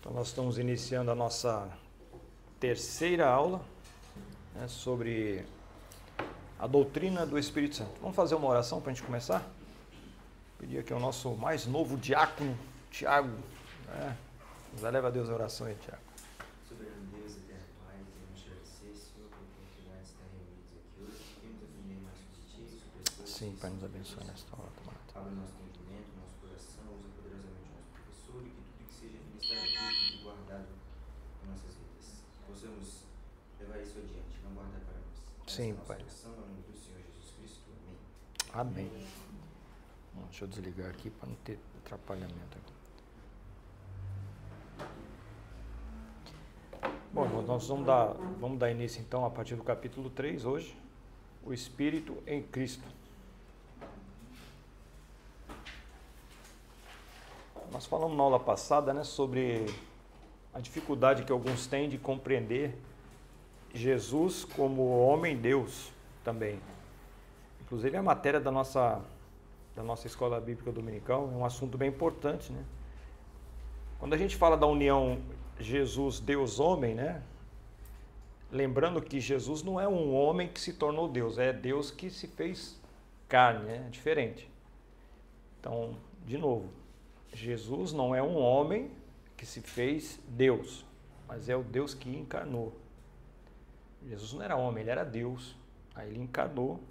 Então, nós estamos iniciando a nossa terceira aula, né, sobre a doutrina do Espírito Santo. Vamos fazer uma oração para a gente começar? Pedir aqui ao nosso mais novo diácono, Tiago. Né? Nos eleva a Deus a oração aí, Tiago. Soberano Deus, eterno Pai, queremos te agradecer, Senhor, pela oportunidade de estar reunidos aqui hoje. Queremos aprender mais sobre ti, sobre as coisas. Sim, Pai, nos abençoe nesta hora. Abre nosso entendimento, nosso coração, usa poderosamente o nosso professor e que tudo que seja ministrado aqui fique guardado em nossas vidas. Possamos levar isso adiante, não guardar para nós. Sim, nossa Pai. oração, em nome do Senhor Jesus Cristo. Amém. Amém. Bom, deixa eu desligar aqui para não ter atrapalhamento. Bom, nós vamos dar início então a partir do capítulo 3 hoje, o Espírito em Cristo. Nós falamos na aula passada, né, sobre a dificuldade que alguns têm de compreender Jesus como homem-Deus também. Inclusive a matéria da nossa escola bíblica dominical é um assunto bem importante, né? Quando a gente fala da união Jesus, Deus, homem, né? Lembrando que Jesus não é um homem que se tornou Deus, é Deus que se fez carne, né? É diferente. Então, de novo, Jesus não é um homem que se fez Deus, mas é o Deus que encarnou. Jesus não era homem, ele era Deus. Aí ele encarnou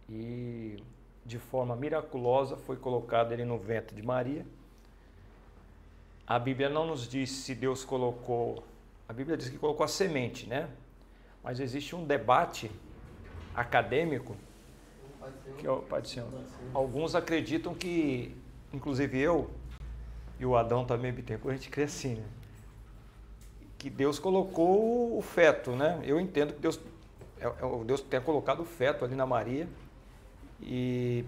e de forma miraculosa foi colocado ele no ventre de Maria. A Bíblia não nos diz se Deus colocou, a Bíblia diz que colocou a semente, né? Mas existe um debate acadêmico, que é o Pai do Senhor. Alguns acreditam que, inclusive eu e o Adão também, Bittencourt, a gente crê assim, né? Que Deus colocou o feto, né? Eu entendo que Deus tenha colocado o feto ali na Maria. E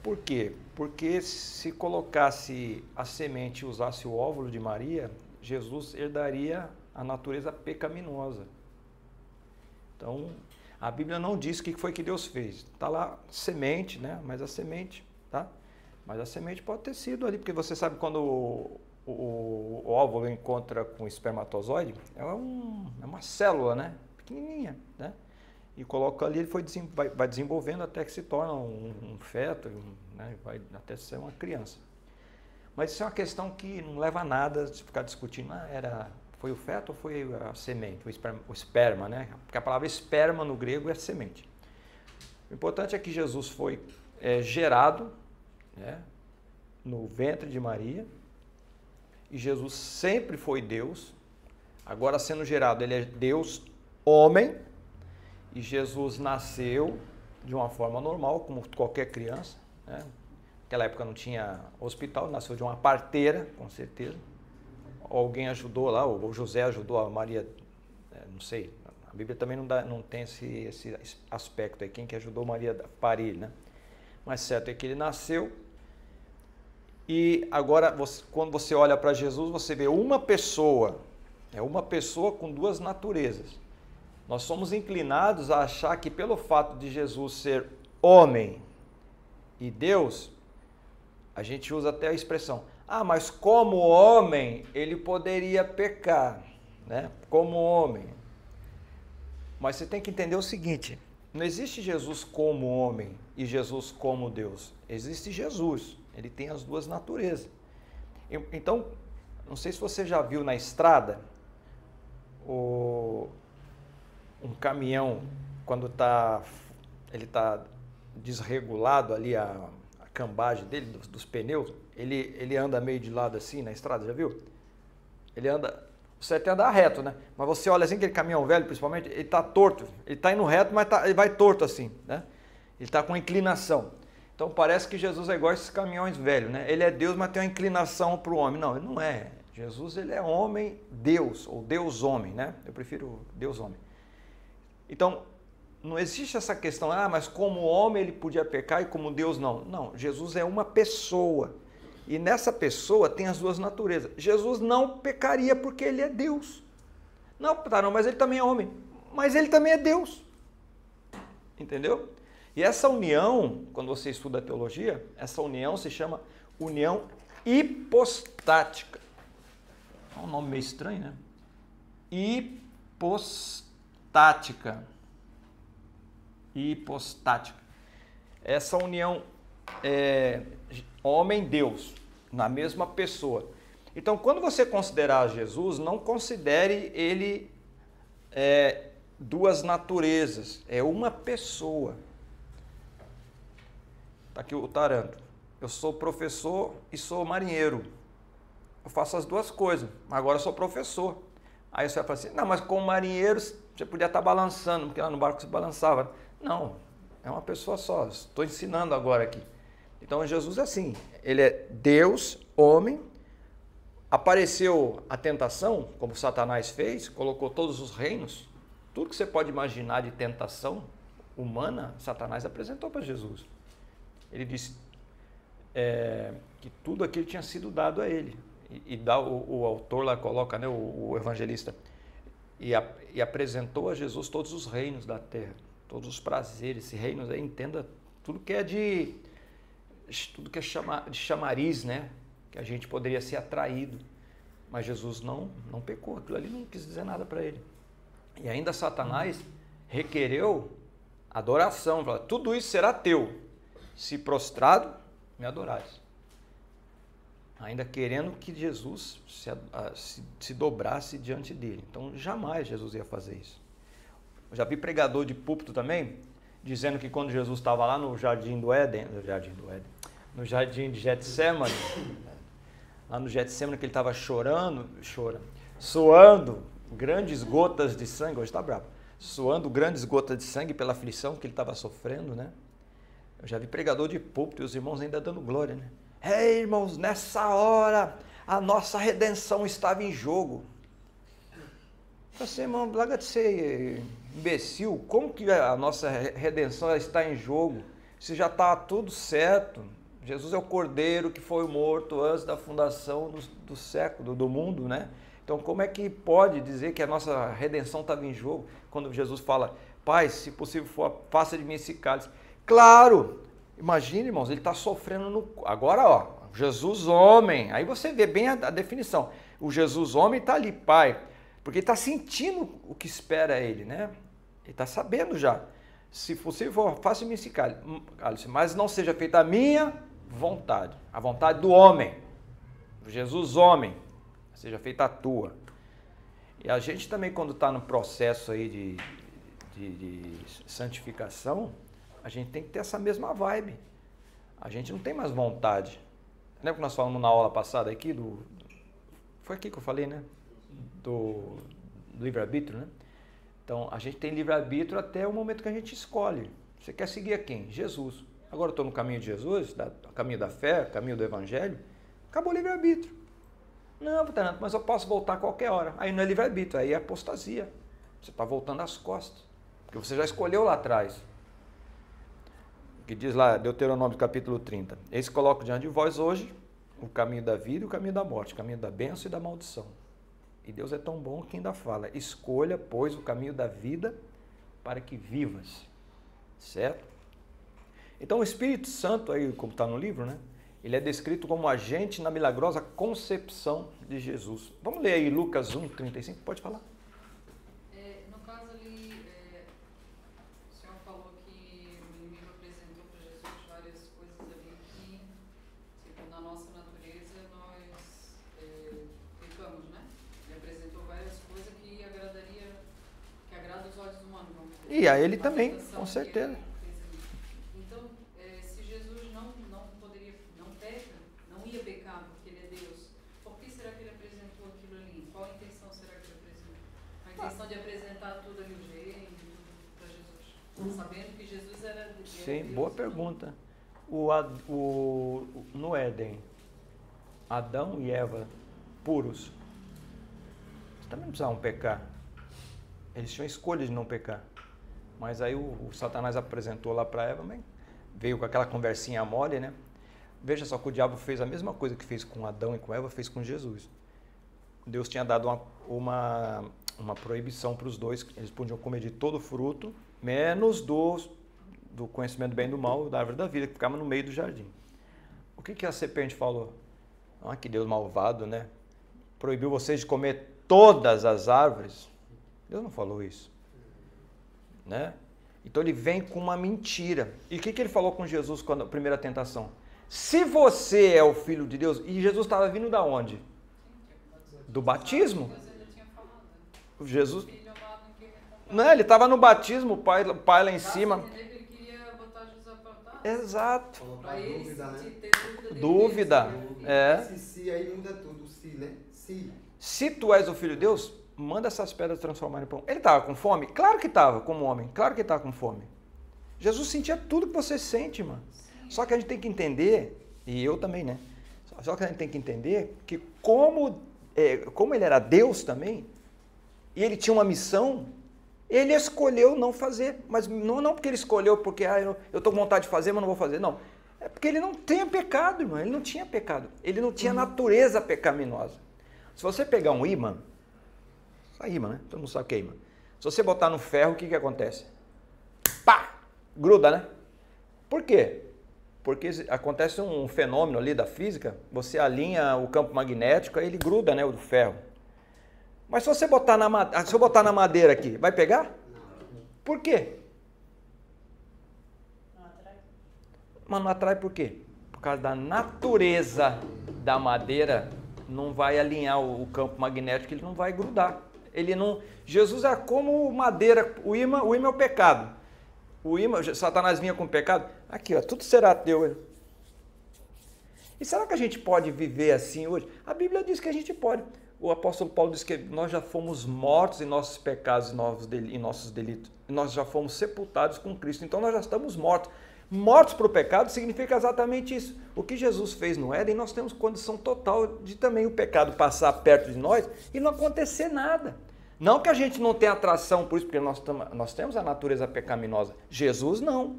por quê? Porque se colocasse a semente e usasse o óvulo de Maria, Jesus herdaria a natureza pecaminosa. Então, a Bíblia não diz o que foi que Deus fez. Está lá semente, né? Mas a semente, tá? Mas a semente pode ter sido ali, porque você sabe quando o óvulo encontra com o espermatozoide, é uma célula, né? Pequenininha, né? E coloca ali, ele vai desenvolvendo até que se torna um feto, né? Vai até ser uma criança. Mas isso é uma questão que não leva a nada de ficar discutindo, foi o feto ou foi a semente, o esperma, né? Porque a palavra esperma no grego é semente. O importante é que Jesus foi gerado, né, no ventre de Maria, e Jesus sempre foi Deus. Agora, sendo gerado, ele é Deus homem. E Jesus nasceu de uma forma normal, como qualquer criança, né? Naquela época não tinha hospital, nasceu de uma parteira, com certeza. Alguém ajudou lá, ou José ajudou a Maria, não sei. A Bíblia também não tem esse aspecto aí, quem que ajudou Maria a parir, né? Mas certo é que ele nasceu. E agora, quando você olha para Jesus, você vê uma pessoa com duas naturezas. Nós somos inclinados a achar que pelo fato de Jesus ser homem e Deus, a gente usa até a expressão, mas como homem ele poderia pecar, né? Como homem. Mas você tem que entender o seguinte, não existe Jesus como homem e Jesus como Deus. Existe Jesus, ele tem as duas naturezas. Então, não sei se você já viu na estrada um caminhão, quando ele está desregulado ali a cambagem dele, dos pneus, ele anda meio de lado assim na estrada, já viu? Ele anda, você até andar reto, né? Mas você olha assim, aquele caminhão velho principalmente, ele está torto, ele está indo reto, mas ele vai torto assim, né? Ele está com inclinação. Então parece que Jesus é igual a esses caminhões velhos, né? Ele é Deus, mas tem uma inclinação para o homem. Não, ele não é. Jesus, ele é homem, Deus, ou Deus-homem, né? Eu prefiro Deus-homem. Então, não existe essa questão, mas como homem ele podia pecar e como Deus não. Não, Jesus é uma pessoa. E nessa pessoa tem as duas naturezas. Jesus não pecaria porque ele é Deus. Não, mas ele também é homem. Mas ele também é Deus. Entendeu? E essa união, quando você estuda a teologia, essa união se chama união hipostática. nome meio estranho, né? Hipostática. Hipostática. Essa união homem-Deus, na mesma pessoa. Então, quando você considerar Jesus, não considere ele duas naturezas, é uma pessoa. Está aqui o Taranto. Eu sou professor e sou marinheiro. Eu faço as duas coisas, mas agora eu sou professor. Aí você vai falar assim, não, mas como marinheiro você podia estar balançando, porque lá no barco você balançava. Não, é uma pessoa só, estou ensinando agora aqui. Então Jesus é assim, ele é Deus, homem, apareceu a tentação, como Satanás fez, colocou todos os reinos, tudo que você pode imaginar de tentação humana, Satanás apresentou para Jesus. Ele disse que tudo aquilo tinha sido dado a ele. E o autor lá coloca, né, o evangelista, e apresentou a Jesus todos os reinos da terra, todos os prazeres. Esse reinos aí, entenda, tudo que é de chamariz, né, que a gente poderia ser atraído. Mas Jesus não pecou, aquilo ali não quis dizer nada para ele. E ainda Satanás requereu adoração, falou, tudo isso será teu, se prostrado me adorares. Ainda querendo que Jesus se dobrasse diante dele. Então, jamais Jesus ia fazer isso. Eu já vi pregador de púlpito também, dizendo que quando Jesus estava lá no Jardim no Jardim de Getsemane, lá no Getsemane, que ele estava suando grandes gotas de sangue, hoje está bravo, suando grandes gotas de sangue pela aflição que ele estava sofrendo, né? Eu já vi pregador de púlpito e os irmãos ainda dando glória, né? Ei, irmãos, nessa hora a nossa redenção estava em jogo. Você, irmão, larga de ser imbecil, como que a nossa redenção está em jogo? Se já está tudo certo, Jesus é o Cordeiro que foi morto antes da fundação do século, do mundo, né? Então, como é que pode dizer que a nossa redenção estava em jogo quando Jesus fala, Pai, se possível for, faça de mim esse cálice? Claro! Imagine, irmãos, ele está sofrendo Agora, ó, Jesus homem, aí você vê bem a definição. O Jesus homem está ali, Pai, porque ele está sentindo o que espera ele, né? Ele está sabendo já. Se possível, faça-me esse cálice, mas não seja feita a minha vontade, a vontade do homem, Jesus homem, seja feita a tua. E a gente também, quando está no processo aí de santificação, a gente tem que ter essa mesma vibe. A gente não tem mais vontade. Lembra que nós falamos na aula passada aqui foi aqui que eu falei, né? Do livre-arbítrio, né? Então, a gente tem livre-arbítrio até o momento que a gente escolhe. Você quer seguir a quem? Jesus. Agora eu estou no caminho de Jesus, caminho da fé, caminho do evangelho. Acabou o livre-arbítrio. Não, mas eu posso voltar a qualquer hora. Aí não é livre-arbítrio, aí é apostasia. Você está voltando às costas. Porque você já escolheu lá atrás. Que diz lá, Deuteronômio capítulo 30. Eis que coloco diante de vós hoje o caminho da vida e o caminho da morte, o caminho da bênção e da maldição. E Deus é tão bom que ainda fala, escolha, pois, o caminho da vida para que vivas. Certo? Então o Espírito Santo, aí como está no livro, né? Ele é descrito como agente na milagrosa concepção de Jesus. Vamos ler aí Lucas 1:35, pode falar? No caso ali, o senhor falou que o inimigo apresentou para Jesus várias coisas ali que, tipo, na nossa natureza nós pecamos, né? Ele apresentou várias coisas que agrada os olhos humanos. E a ele também, com certeza. Então, se Jesus não peca, não ia pecar porque ele é Deus, por que será que ele apresentou aquilo ali? Qual a intenção será que ele apresentou? A intenção de apresentar tudo ali, o jeito, para Jesus, sabendo que Jesus era Deus. Sim, boa pergunta. No Éden, Adão e Eva puros, também não precisavam pecar. Eles tinham escolha de não pecar. Mas aí o Satanás apresentou lá para Eva, veio com aquela conversinha mole, né? Veja só que o diabo fez a mesma coisa que fez com Adão e com Eva, fez com Jesus. Deus tinha dado uma proibição para os dois, eles podiam comer de todo fruto, menos do conhecimento do bem e do mal, da árvore da vida, que ficava no meio do jardim. O que a serpente falou? Ah, que Deus malvado, né? proibiu vocês de comer todas as árvores. Deus não falou isso, né? Então ele vem com uma mentira. E o que ele falou com Jesus quando a primeira tentação? Se você é o Filho de Deus, e Jesus estava vindo da onde? Do batismo. Jesus, não, ele estava no batismo, o pai lá em cima. Ele queria botar Jesus a plantar. Exato. Colocar dúvida, né? Dúvida. É. Se aí muda tudo, se, né? Se tu és o Filho de Deus, manda essas pedras transformarem em pão. Ele estava com fome? Claro que estava, como homem. Claro que estava com fome. Jesus sentia tudo que você sente, mano. Só que a gente tem que entender, e eu também, né? Só que a gente tem que entender que como ele era Deus também, e ele tinha uma missão, ele escolheu não fazer. Mas não porque ele escolheu, porque eu estou com vontade de fazer, mas não vou fazer. Não. É porque ele não tinha pecado, irmão. Ele não tinha pecado. Ele não tinha natureza pecaminosa. Se você pegar um ímã, só ímã, né? Todo mundo sabe o que é ímã. Se você botar no ferro, o que acontece? Pá! Gruda, né? Por quê? Porque acontece um fenômeno ali da física, você alinha o campo magnético, aí ele gruda, né, o do ferro. Mas se você botar se eu botar na madeira aqui, vai pegar? Por quê? Não atrai. Mas não atrai por quê? Por causa da natureza da madeira, não vai alinhar o campo magnético, ele não vai grudar. Ele não. Jesus é como madeira, o imã é o pecado. O imã, Satanás vinha com o pecado. Aqui, ó, tudo será teu. E será que a gente pode viver assim hoje? A Bíblia diz que a gente pode. O apóstolo Paulo diz que nós já fomos mortos em nossos pecados e nossos delitos. Nós já fomos sepultados com Cristo. Então nós já estamos mortos. Mortos para o pecado significa exatamente isso. O que Jesus fez no Éden, nós temos condição total de também o pecado passar perto de nós e não acontecer nada. Não que a gente não tenha atração por isso, porque nós temos a natureza pecaminosa. Jesus não.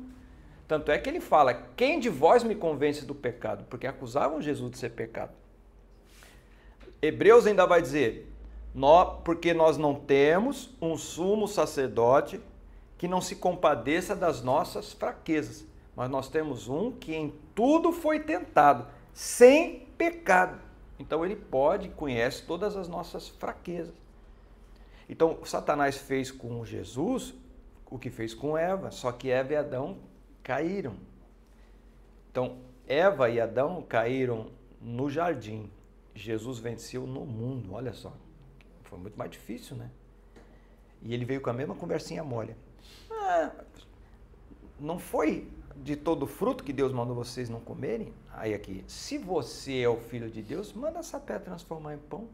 Tanto é que ele fala, quem de vós me convence do pecado? Porque acusavam Jesus de ser pecado. Hebreus ainda vai dizer, porque nós não temos um sumo sacerdote que não se compadeça das nossas fraquezas, mas nós temos um que em tudo foi tentado, sem pecado. Então ele pode e conhece todas as nossas fraquezas. Então Satanás fez com Jesus o que fez com Eva, só que Eva e Adão caíram. Então Eva e Adão caíram no jardim. Jesus venceu no mundo, olha só. Foi muito mais difícil, né? E ele veio com a mesma conversinha mole. Não foi de todo fruto que Deus mandou vocês não comerem? Aí aqui, se você é o Filho de Deus, manda essa pedra transformar em pão.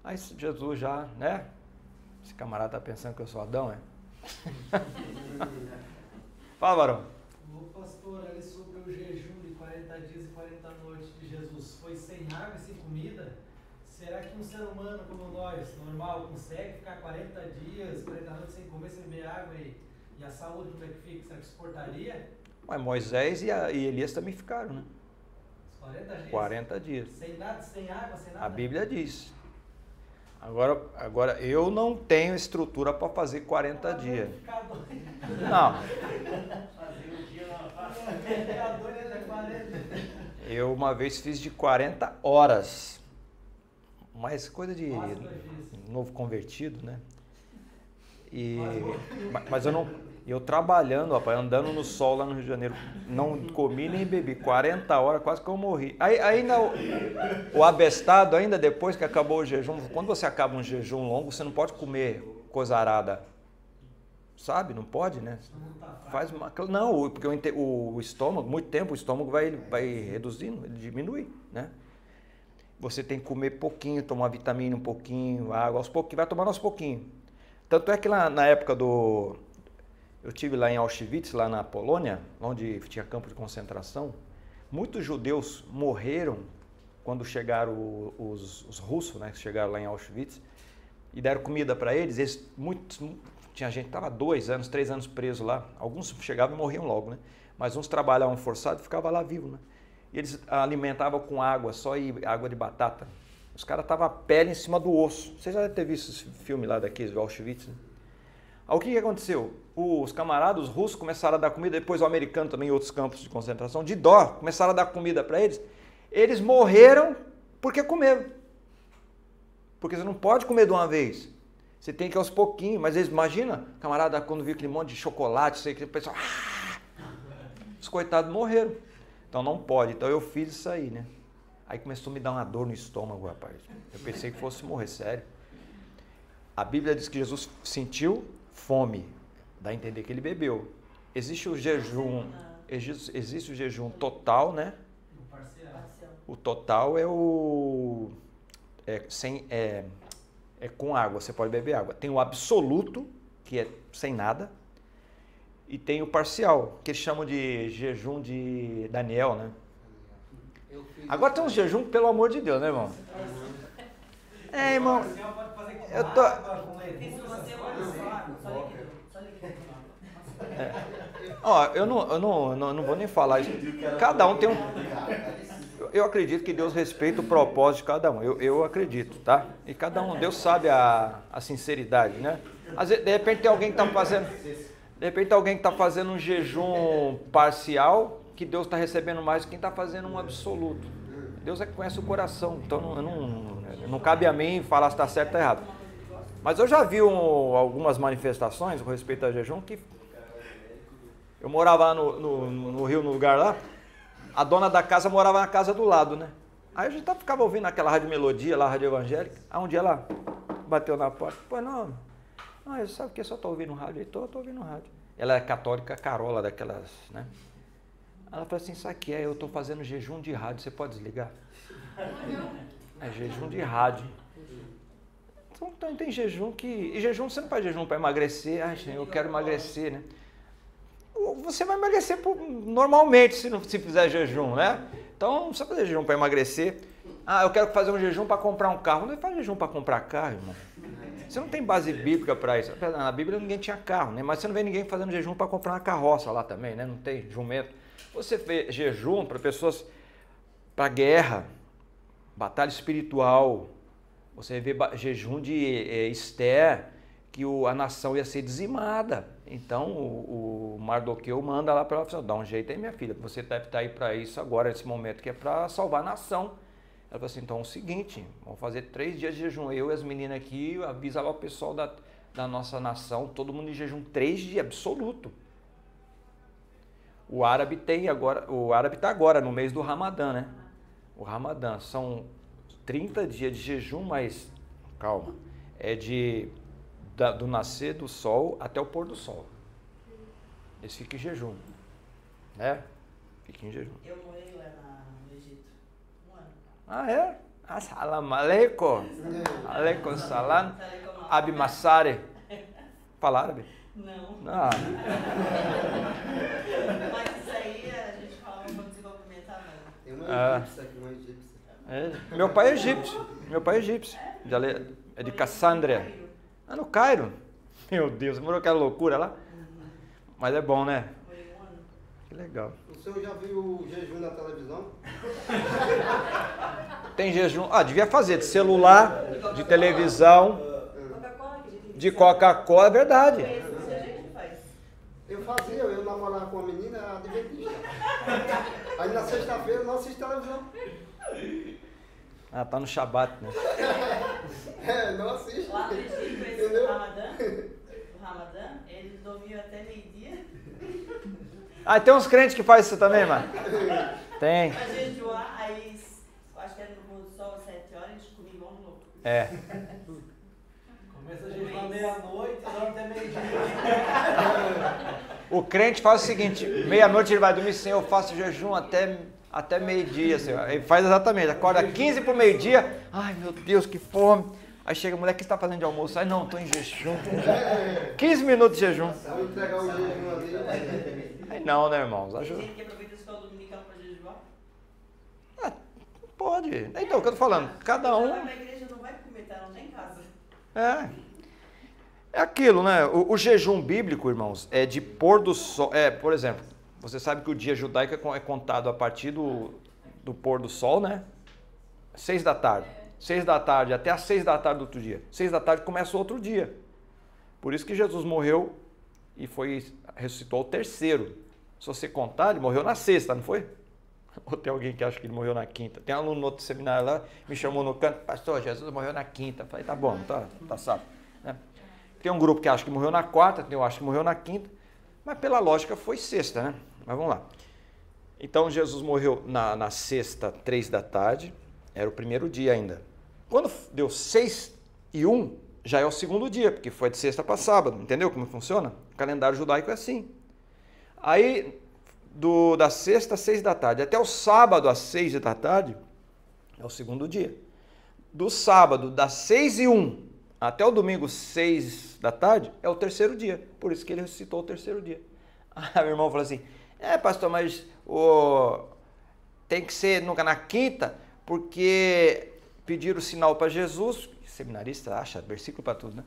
Aí Jesus já, né? Esse camarada tá pensando que eu sou Adão, é? Fala, varão. O pastor, ali sobre o jejum de 40 dias e 40 noites de Jesus, foi sem água e sem comida? Será que um ser humano como nós, normal, consegue ficar 40 dias, 40 noites sem comer, sem beber água e a saúde como é que fica? Será que suportaria? Mas Moisés e Elias também ficaram, né? 40 dias? 40 dias. Sem nada, sem água, sem nada? A Bíblia diz. Agora eu não tenho estrutura para fazer 40 dias. Ficar doido. Não. Fazer um dia não faz. Ficar doido é 40. Eu uma vez fiz de 40 horas. Mas coisa de novo convertido, né? Mas eu trabalhando, rapaz, andando no sol lá no Rio de Janeiro, não comi nem bebi, 40 horas, quase que eu morri. Aí ainda o abestado, ainda depois que acabou o jejum, quando você acaba um jejum longo, você não pode comer coisa arada, sabe? Não pode, né? Não, porque o estômago, muito tempo o estômago vai reduzindo, ele diminui, né? Você tem que comer pouquinho, tomar vitamina um pouquinho, água, aos pouquinhos, vai tomando aos pouquinhos. Tanto é que lá na época eu estive lá em Auschwitz, lá na Polônia, onde tinha campo de concentração, muitos judeus morreram quando chegaram os russos, né, que chegaram lá em Auschwitz, e deram comida para eles. Tinha gente que estava 2 anos, 3 anos preso lá, alguns chegavam e morriam logo, né? Mas uns trabalhavam forçado e ficavam lá vivos, né? E eles alimentavam com água, só água de batata. Os caras estavam a pele em cima do osso. Vocês já devem ter visto esse filme lá daqueles do Auschwitz, né? Aí o que aconteceu? Os camaradas, os russos, começaram a dar comida, depois o americano também, em outros campos de concentração, de dó, começaram a dar comida para eles. Eles morreram porque comeram. Porque você não pode comer de uma vez. Você tem que ir aos pouquinhos. Mas eles, imagina, camarada, quando viu aquele monte de chocolate, sei que o pessoal... Os coitados morreram. Então não pode. Então eu fiz isso aí, né? Aí começou a me dar uma dor no estômago, rapaz. Eu pensei que fosse morrer, sério. A Bíblia diz que Jesus sentiu fome. Dá a entender que ele bebeu. Existe o jejum total, né? O total é o... É com água, você pode beber água. Tem o absoluto, que é sem nada. E tem o parcial, que eles chamam de jejum de Daniel, né? Agora tem um jejum, pelo amor de Deus, né, irmão? Irmão, eu tô... eu não vou nem falar isso. Cada um tem um... Eu acredito que Deus respeita o propósito de cada um. Eu acredito, tá? E cada um, Deus sabe a sinceridade, né? Às vezes, de repente tem alguém que está fazendo... De repente alguém que está fazendo um jejum parcial, que Deus está recebendo mais do que quem está fazendo um absoluto. Deus é que conhece o coração, então não cabe a mim falar se está certo ou errado. Mas eu já vi algumas manifestações com respeito a jejum que... Eu morava lá no Rio, no lugar lá, a dona da casa morava na casa do lado, né? Aí a gente ficava ouvindo aquela rádio melodia lá, rádio evangélica. Aí um dia ela bateu na porta, pô, não, sabe o que? Só tô ouvindo rádio? Eu tô ouvindo rádio. Ela é católica carola daquelas, né? Ela falou assim, isso aqui eu tô fazendo jejum de rádio, você pode desligar? É jejum de rádio. Então tem jejum que... E jejum, você não faz jejum para emagrecer. Eu quero emagrecer, né? Você vai emagrecer normalmente se fizer jejum, né? Então não precisa fazer jejum para emagrecer. Eu quero fazer um jejum para comprar um carro. Não faz jejum para comprar carro, irmão. Você não tem base bíblica para isso. Na Bíblia ninguém tinha carro, né? Mas você não vê ninguém fazendo jejum para comprar uma carroça lá também, né? Não tem jumento. Você vê jejum para pessoas, para guerra, batalha espiritual. Você vê jejum de Esther, que a nação ia ser dizimada. Então o Mardoqueu manda lá para ela, dá um jeito aí, minha filha, você deve estar aí para isso agora, nesse momento, que é para salvar a nação. Ela falou assim, então é o seguinte, vamos fazer 3 dias de jejum, eu e as meninas aqui, avisa lá o pessoal da nossa nação, todo mundo em jejum, 3 dias, absoluto. O árabe está agora no mês do Ramadã, né? O Ramadã são 30 dias de jejum, mas calma, do nascer do sol até o pôr do sol. Eles ficam em jejum, né? Ficam em jejum. Eu morei lá no Egito 1 ano. Ah, é? Assalamu alaikum. Alaikum salam. Abi Massare. Fala árabe? Não. Ah. Mas isso aí a gente fala um pouco de cumprimentar, não. Tem uma egípcia aqui, uma egípcia. Meu pai é egípcio. Meu pai é egípcio. É de Cassandra. No Cairo. Meu Deus, morou aquela loucura lá. Mas é bom, né? Morei 1 ano. Que legal. O senhor já viu o jejum na televisão? Tem jejum. Devia fazer de celular, de televisão, Coca-Cola, de Coca-Cola, é verdade. Isso a gente faz. Eu fazia, eu namorava com uma menina adventista. Aí na sexta-feira eu não assisto televisão. Tá no Shabat, né? Não assisto. Lá no Egito, o Ramadã, eles dormiam até meio-dia. Tem uns crentes que fazem isso também, mano? Tem. Pra jejuar, aí acho que era no pôr do sol, às 7 horas, a gente comia igual um louco. Começa a jejuar meia-noite, dorme até meio-dia. O crente faz o seguinte, meia-noite ele vai dormir, Senhor, eu faço jejum até meio-dia, Senhor. Ele faz exatamente, acorda 15 para o meio-dia, ai meu Deus, que fome. Aí chega a mulher, o que você está fazendo de almoço? Não, estou em jejum. 15 minutos de jejum. Vou entregar o jejum ali. Aí não, né, irmãos? Tem gente que aproveita a escola dominical para jejuar. Pode. Então, o que eu tô falando, cada um... Vai pra igreja, não vai comer, tá? Não tem casa. É aquilo, né? O jejum bíblico, irmãos, é de pôr do sol. Por exemplo, você sabe que o dia judaico é contado a partir do pôr do sol, né? 6 da tarde. 6 da tarde até às 6 da tarde do outro dia. 6 da tarde começa outro dia. Por isso que Jesus morreu e ressuscitou ao terceiro. Se você contar, ele morreu na sexta, não foi? Ou tem alguém que acha que ele morreu na quinta? Tem um aluno no outro seminário lá, me chamou no canto, pastor, Jesus morreu na quinta. Eu falei, tá bom, tá salvo. Né? Tem um grupo que acha que morreu na quarta, tem um que acha que morreu na quinta, mas pela lógica foi sexta, né? Mas vamos lá. Então Jesus morreu na sexta, 3 da tarde, era o primeiro dia ainda. Quando deu 6:01, já é o segundo dia, porque foi de sexta para sábado, entendeu como funciona? O calendário judaico é assim. Aí, da sexta às 6 da tarde, até o sábado às 6 da tarde, é o segundo dia. Do sábado, das 6:01 até o domingo, 6 da tarde, é o terceiro dia. Por isso que ele ressuscitou o terceiro dia. Aí meu irmão falou assim, pastor, mas tem que ser nunca na quinta, porque pediram sinal para Jesus, seminarista acha versículo para tudo, né?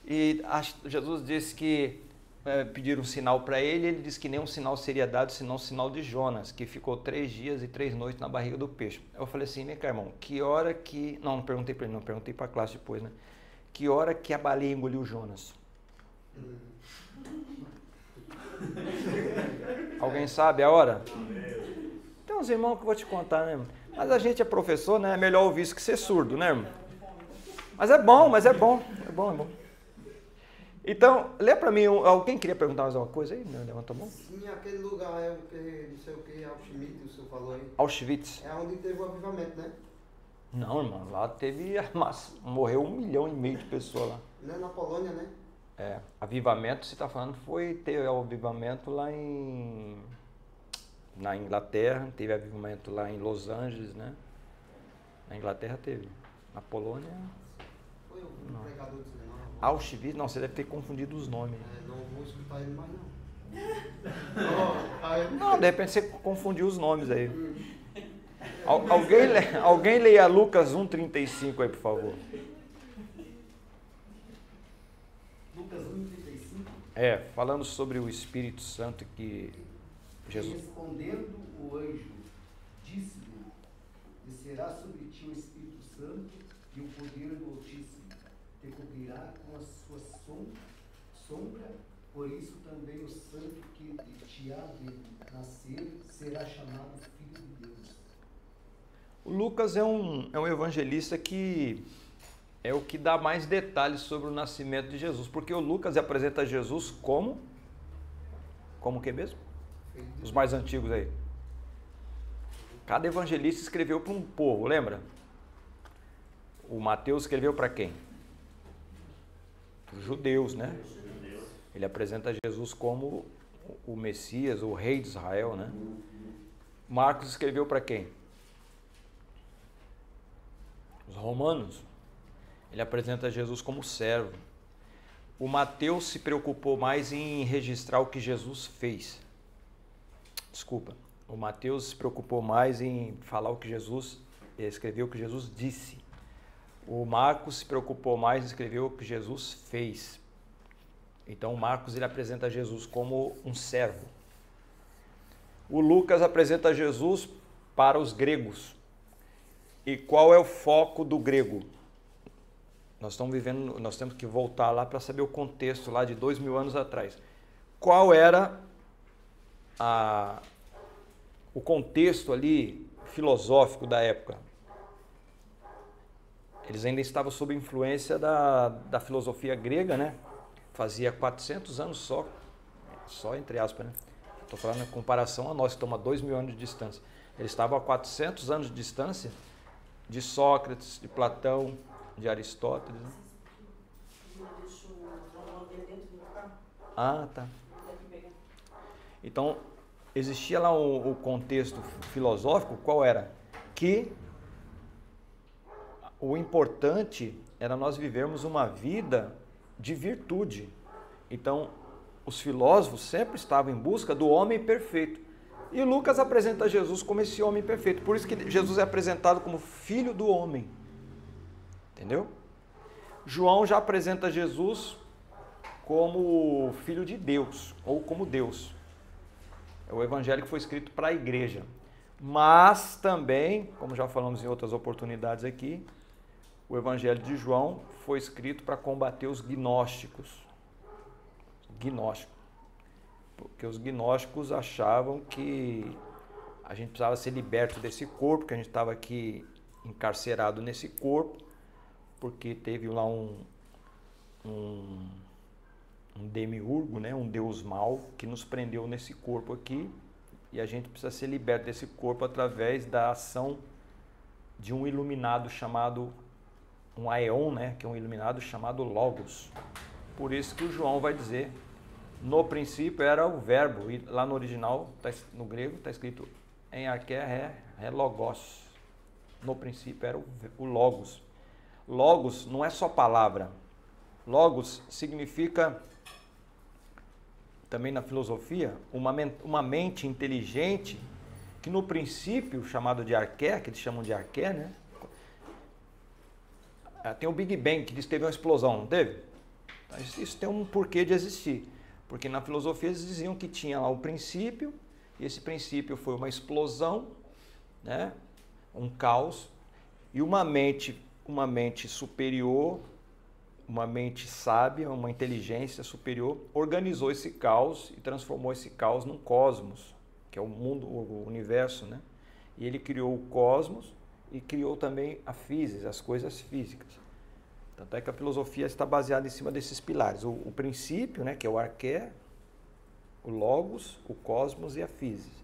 E Jesus disse que pediram um sinal para ele disse que nenhum sinal seria dado, senão o sinal de Jonas, que ficou 3 dias e 3 noites na barriga do peixe. Eu falei assim, vem cá, irmão, que hora que... Não perguntei para ele, não, perguntei para a classe depois, né? Que hora que a baleia engoliu Jonas? Alguém sabe a hora? Tem uns irmãos que eu vou te contar, né, irmão? Mas a gente é professor, né? É melhor ouvir isso que ser surdo, né, irmão? Mas é bom. Então, lê para mim, alguém queria perguntar mais alguma coisa aí? Levanta a mão. Sim, aquele lugar não sei o que, Auschwitz, o senhor falou aí. Auschwitz. É onde teve o avivamento, né? Não, irmão, lá teve, morreu 1,5 milhão de pessoas lá. Não é na Polônia, né? Avivamento, você está falando, teve avivamento lá na Inglaterra, teve avivamento lá em Los Angeles, né? Na Inglaterra teve. Na Polônia... Foi o pregador disse, não. Auschwitz, não, você deve ter confundido os nomes. Não vou escutar ele mais não. Não, de repente você confundiu os nomes aí. Alguém leia Lucas 1,35 aí, por favor. Lucas 1,35. Falando sobre o Espírito Santo que Jesus... Respondendo o anjo, disse-lhe, descerá sobre ti o Espírito Santo e o poder do Altíssimo te cobrirá com a sua sombra, por isso também o santo que te há de nascer será chamado Filho de Deus. O Lucas é um evangelista que é o que dá mais detalhes sobre o nascimento de Jesus, porque o Lucas apresenta Jesus como o que mesmo? Os mais antigos aí. Cada evangelista escreveu para um povo, lembra? O Mateus escreveu para quem? Para os judeus, né? Ele apresenta Jesus como o Messias, o rei de Israel, né? Marcos escreveu para quem? Os romanos. Ele apresenta Jesus como servo. O Mateus se preocupou mais em registrar o que Jesus fez. Desculpa. O Mateus se preocupou mais em falar o que Jesus, escreveu o que Jesus disse. O Marcos se preocupou mais em escrever o que Jesus fez. Então, o Marcos ele apresenta Jesus como um servo. O Lucas apresenta Jesus para os gregos. E qual é o foco do grego? Nós temos que voltar lá para saber o contexto lá de 2000 anos atrás. Qual era o contexto ali filosófico da época? Eles ainda estavam sob influência da filosofia grega, né? Fazia 400 anos só entre aspas, né? Estou falando em comparação a nós, que estamos a 2000 anos de distância. Eles estavam a 400 anos de distância de Sócrates, de Platão, de Aristóteles. Né? Ah, tá. Então, existia lá o contexto filosófico, qual era? Que o importante era nós vivermos uma vida de virtude. Então, os filósofos sempre estavam em busca do homem perfeito. E Lucas apresenta Jesus como esse homem perfeito. Por isso que Jesus é apresentado como filho do homem. Entendeu? João já apresenta Jesus como filho de Deus, ou como Deus. É o evangelho que foi escrito para a igreja. Mas também, como já falamos em outras oportunidades aqui, o evangelho de João foi escrito para combater os gnósticos. Porque os gnósticos achavam que a gente precisava ser liberto desse corpo, que a gente estava aqui encarcerado nesse corpo, porque teve lá um demiurgo, né, um deus mau, que nos prendeu nesse corpo aqui, e a gente precisa ser liberto desse corpo através da ação de um iluminado chamado, um aeon, né, que é um iluminado chamado Logos. Por isso que o João vai dizer, no princípio era o verbo, e lá no original, no grego, está escrito em arqué, logos. No princípio era o Logos. Logos não é só palavra. Logos significa, também na filosofia, uma mente inteligente, que no princípio, chamado de arqué, que eles chamam de arqué, né? Tem o Big Bang, que diz que teve uma explosão, não teve? Isso tem um porquê de existir. Porque na filosofia eles diziam que tinha lá o princípio, e esse princípio foi uma explosão, né? Um caos, e uma mente superior, uma mente sábia, uma inteligência superior, organizou esse caos e transformou esse caos num cosmos, que é o mundo, o universo, né? E ele criou o cosmos e criou também a física, as coisas físicas. Tanto é que a filosofia está baseada em cima desses pilares. O princípio, né, que é o arqué, o logos, o cosmos e a física.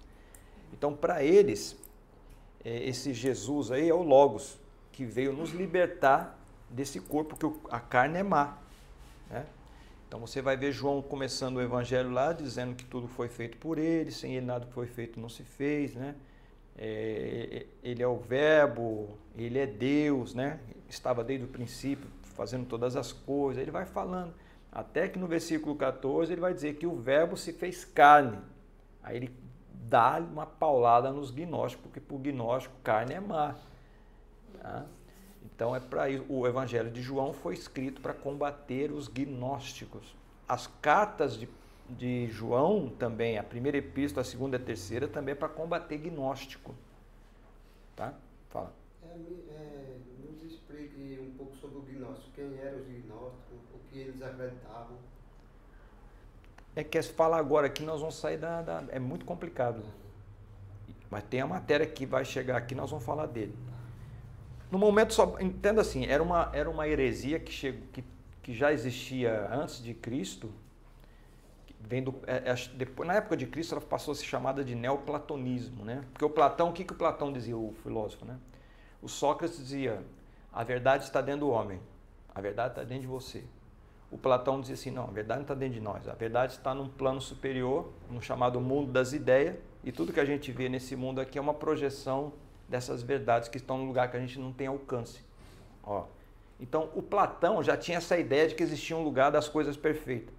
Então, para eles, esse Jesus aí é o logos, que veio nos libertar desse corpo, que a carne é má, né? Então você vai ver João começando o evangelho lá, dizendo que tudo foi feito por ele, sem ele nada que foi feito não se fez, né? Ele é o verbo, ele é Deus, né? Estava desde o princípio fazendo todas as coisas. Ele vai falando, até que no versículo 14 ele vai dizer que o verbo se fez carne. Aí ele dá uma paulada nos gnósticos, porque para o gnóstico carne é má, tá? Então é para isso, o Evangelho de João foi escrito para combater os gnósticos. As cartas de João também, a primeira epístola, a segunda e a terceira, também é para combater gnóstico. Tá? Fala. Nos explique um pouco sobre o gnóstico, quem eram os gnósticos, o que eles acreditavam. Que se falar agora aqui, nós vamos sair é muito complicado. Mas tem a matéria que vai chegar aqui, nós vamos falar dele. No momento, só entenda assim, era uma heresia que já existia antes de Cristo, depois, na época de Cristo ela passou a ser chamada de neoplatonismo, né? Porque o Platão, o que o Platão dizia, o filósofo, né? O Sócrates dizia, a verdade está dentro do homem, a verdade está dentro de você. O Platão dizia assim, não, a verdade não está dentro de nós, a verdade está num plano superior, no chamado mundo das ideias, e tudo que a gente vê nesse mundo aqui é uma projeção dessas verdades que estão no lugar que a gente não tem alcance. Ó. Então, o Platão já tinha essa ideia de que existia um lugar das coisas perfeitas.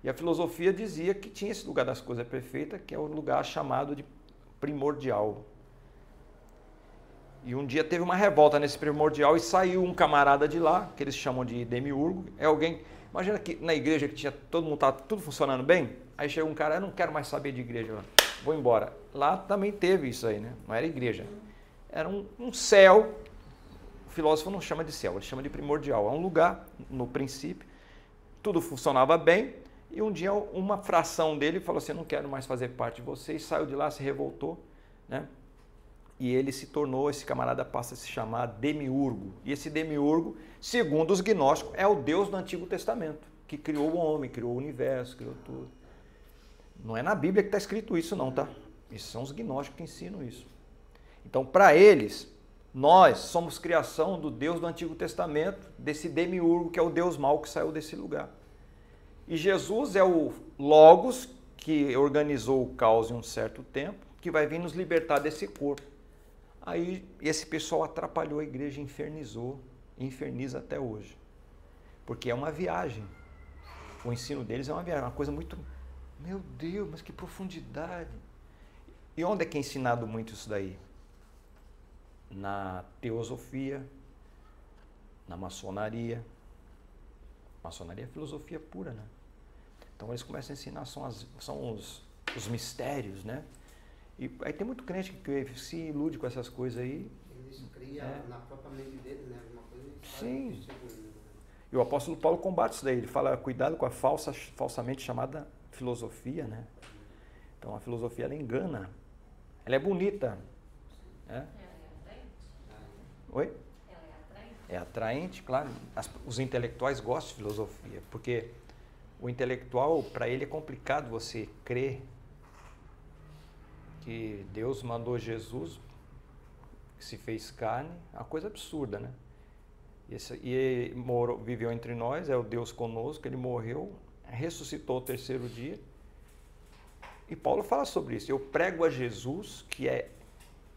E a filosofia dizia que tinha esse lugar das coisas perfeitas, que é o lugar chamado de primordial. E um dia teve uma revolta nesse primordial e saiu um camarada de lá, que eles chamam de demiurgo. É alguém, imagina que na igreja que tinha todo mundo, estava tudo funcionando bem, aí chega um cara, eu não quero mais saber de igreja, vou embora. Lá também teve isso aí, né? Não era igreja. Era um céu, o filósofo não chama de céu, ele chama de primordial. É um lugar, no princípio, tudo funcionava bem, e um dia uma fração dele falou assim, eu não quero mais fazer parte de vocês, saiu de lá, se revoltou, né? E ele se tornou, esse camarada passa a se chamar demiurgo. E esse demiurgo, segundo os gnósticos, é o Deus do Antigo Testamento, que criou o homem, criou o universo, criou tudo. Não é na Bíblia que está escrito isso não, tá? Isso são os gnósticos que ensinam isso. Então, para eles, nós somos criação do Deus do Antigo Testamento, desse demiurgo que é o Deus mau que saiu desse lugar. E Jesus é o Logos que organizou o caos em um certo tempo, que vai vir nos libertar desse corpo. Aí esse pessoal atrapalhou a igreja, infernizou, e inferniza até hoje. Porque é uma viagem. O ensino deles é uma viagem, uma coisa muito... Meu Deus, mas que profundidade! E onde é que é ensinado muito isso daí? Na teosofia, na maçonaria. Maçonaria é filosofia pura, né? Então eles começam a ensinar, são os mistérios, né? E aí tem muito crente que se ilude com essas coisas aí. Eles criam na própria mente deles, né? Alguma coisa. Sim. E o apóstolo Paulo combate isso daí. Ele fala, cuidado com a falsamente chamada filosofia, né? Então a filosofia ela engana Ela é bonita. Né? Ela é atraente? Oi? Ela é atraente? É atraente, claro. Os intelectuais gostam de filosofia, porque o intelectual, para ele é complicado você crer que Deus mandou Jesus, que se fez carne, é uma coisa absurda, né? E viveu entre nós, é o Deus conosco, ele morreu, ressuscitou ao terceiro dia. E Paulo fala sobre isso. Eu prego a Jesus, que é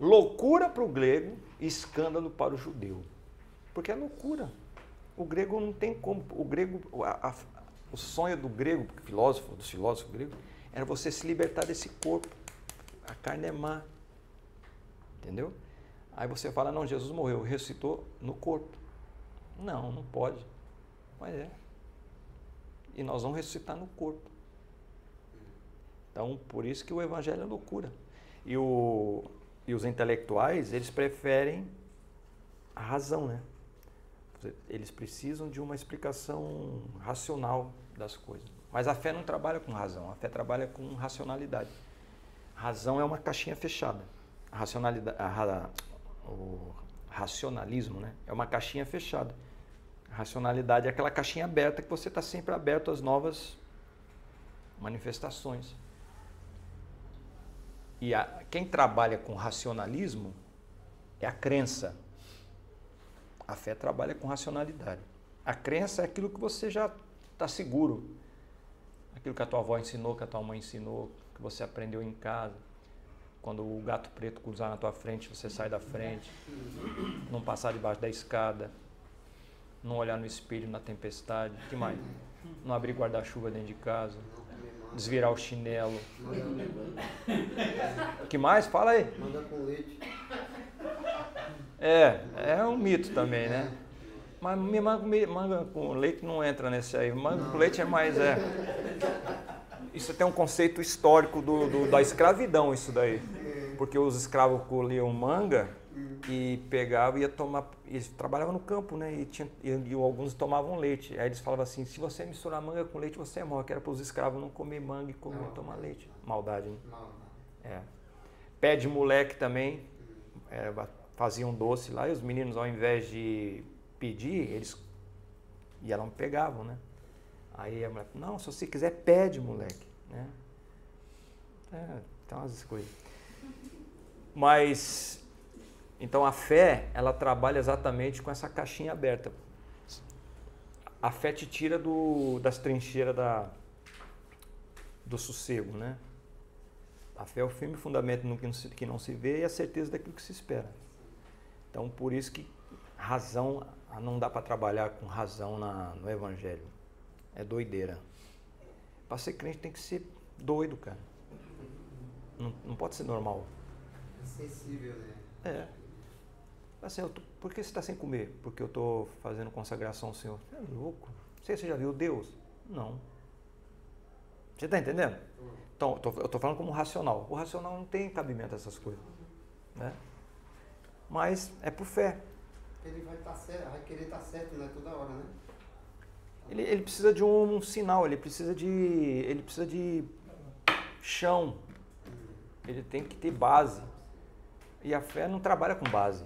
loucura para o grego e escândalo para o judeu. Porque é loucura. O grego não tem como. O grego, o sonho do grego, dos filósofos gregos, era você se libertar desse corpo. A carne é má. Entendeu? Aí você fala, não, Jesus morreu, ressuscitou no corpo. Não, não pode. Mas é. E nós vamos ressuscitar no corpo. Então, por isso que o evangelho é loucura. E os intelectuais, eles preferem a razão, né? Eles precisam de uma explicação racional das coisas. Mas a fé não trabalha com razão, a fé trabalha com racionalidade. Razão é uma caixinha fechada. O racionalismo, né? É uma caixinha fechada. A racionalidade é aquela caixinha aberta que você está sempre aberto às novas manifestações. E quem trabalha com racionalismo é a crença. A fé trabalha com racionalidade. A crença é aquilo que você já está seguro. Aquilo que a tua avó ensinou, que a tua mãe ensinou, que você aprendeu em casa. Quando o gato preto cruzar na tua frente, você sai da frente. Não passar debaixo da escada. Não olhar no espelho na tempestade. O que mais? Não abrir guarda-chuva dentro de casa. Desvirar o chinelo. O que mais? Fala aí. Manga com leite. É um mito também, né? Mas manga com leite não entra nesse aí. Manga com leite é mais... Isso tem um conceito histórico da escravidão, isso daí. Porque os escravos colhiam manga e pegavam e ia tomar... Eles trabalhavam no campo, né? E alguns tomavam leite. Aí eles falavam assim, se você misturar manga com leite, você morre. Que era para os escravos não comer manga e tomar leite. Maldade, né? Pé de moleque também. Faziam doce lá e os meninos, ao invés de pedir, eles iam pegavam, né? Aí a mulher, não, se você quiser, pede, moleque, né? Então as coisas. Mas, então a fé, ela trabalha exatamente com essa caixinha aberta. A fé te tira das trincheiras do sossego, né? A fé é o firme fundamento no que não se vê e a certeza daquilo que se espera. Então, por isso que razão, não dá para trabalhar com razão no evangelho. É doideira. Para ser crente tem que ser doido, cara. Não pode ser normal. Sensível, né? Assim, por que você está sem comer? Porque eu estou fazendo consagração ao Senhor. Você é louco? Você já viu Deus? Não. Você está entendendo? Então, eu estou falando como racional. O racional não tem cabimento a essas coisas. Né? Mas é por fé. Ele vai querer estar certo, né? Toda hora, né? Ele precisa de um sinal, ele precisa de chão. Ele tem que ter base. E a fé não trabalha com base.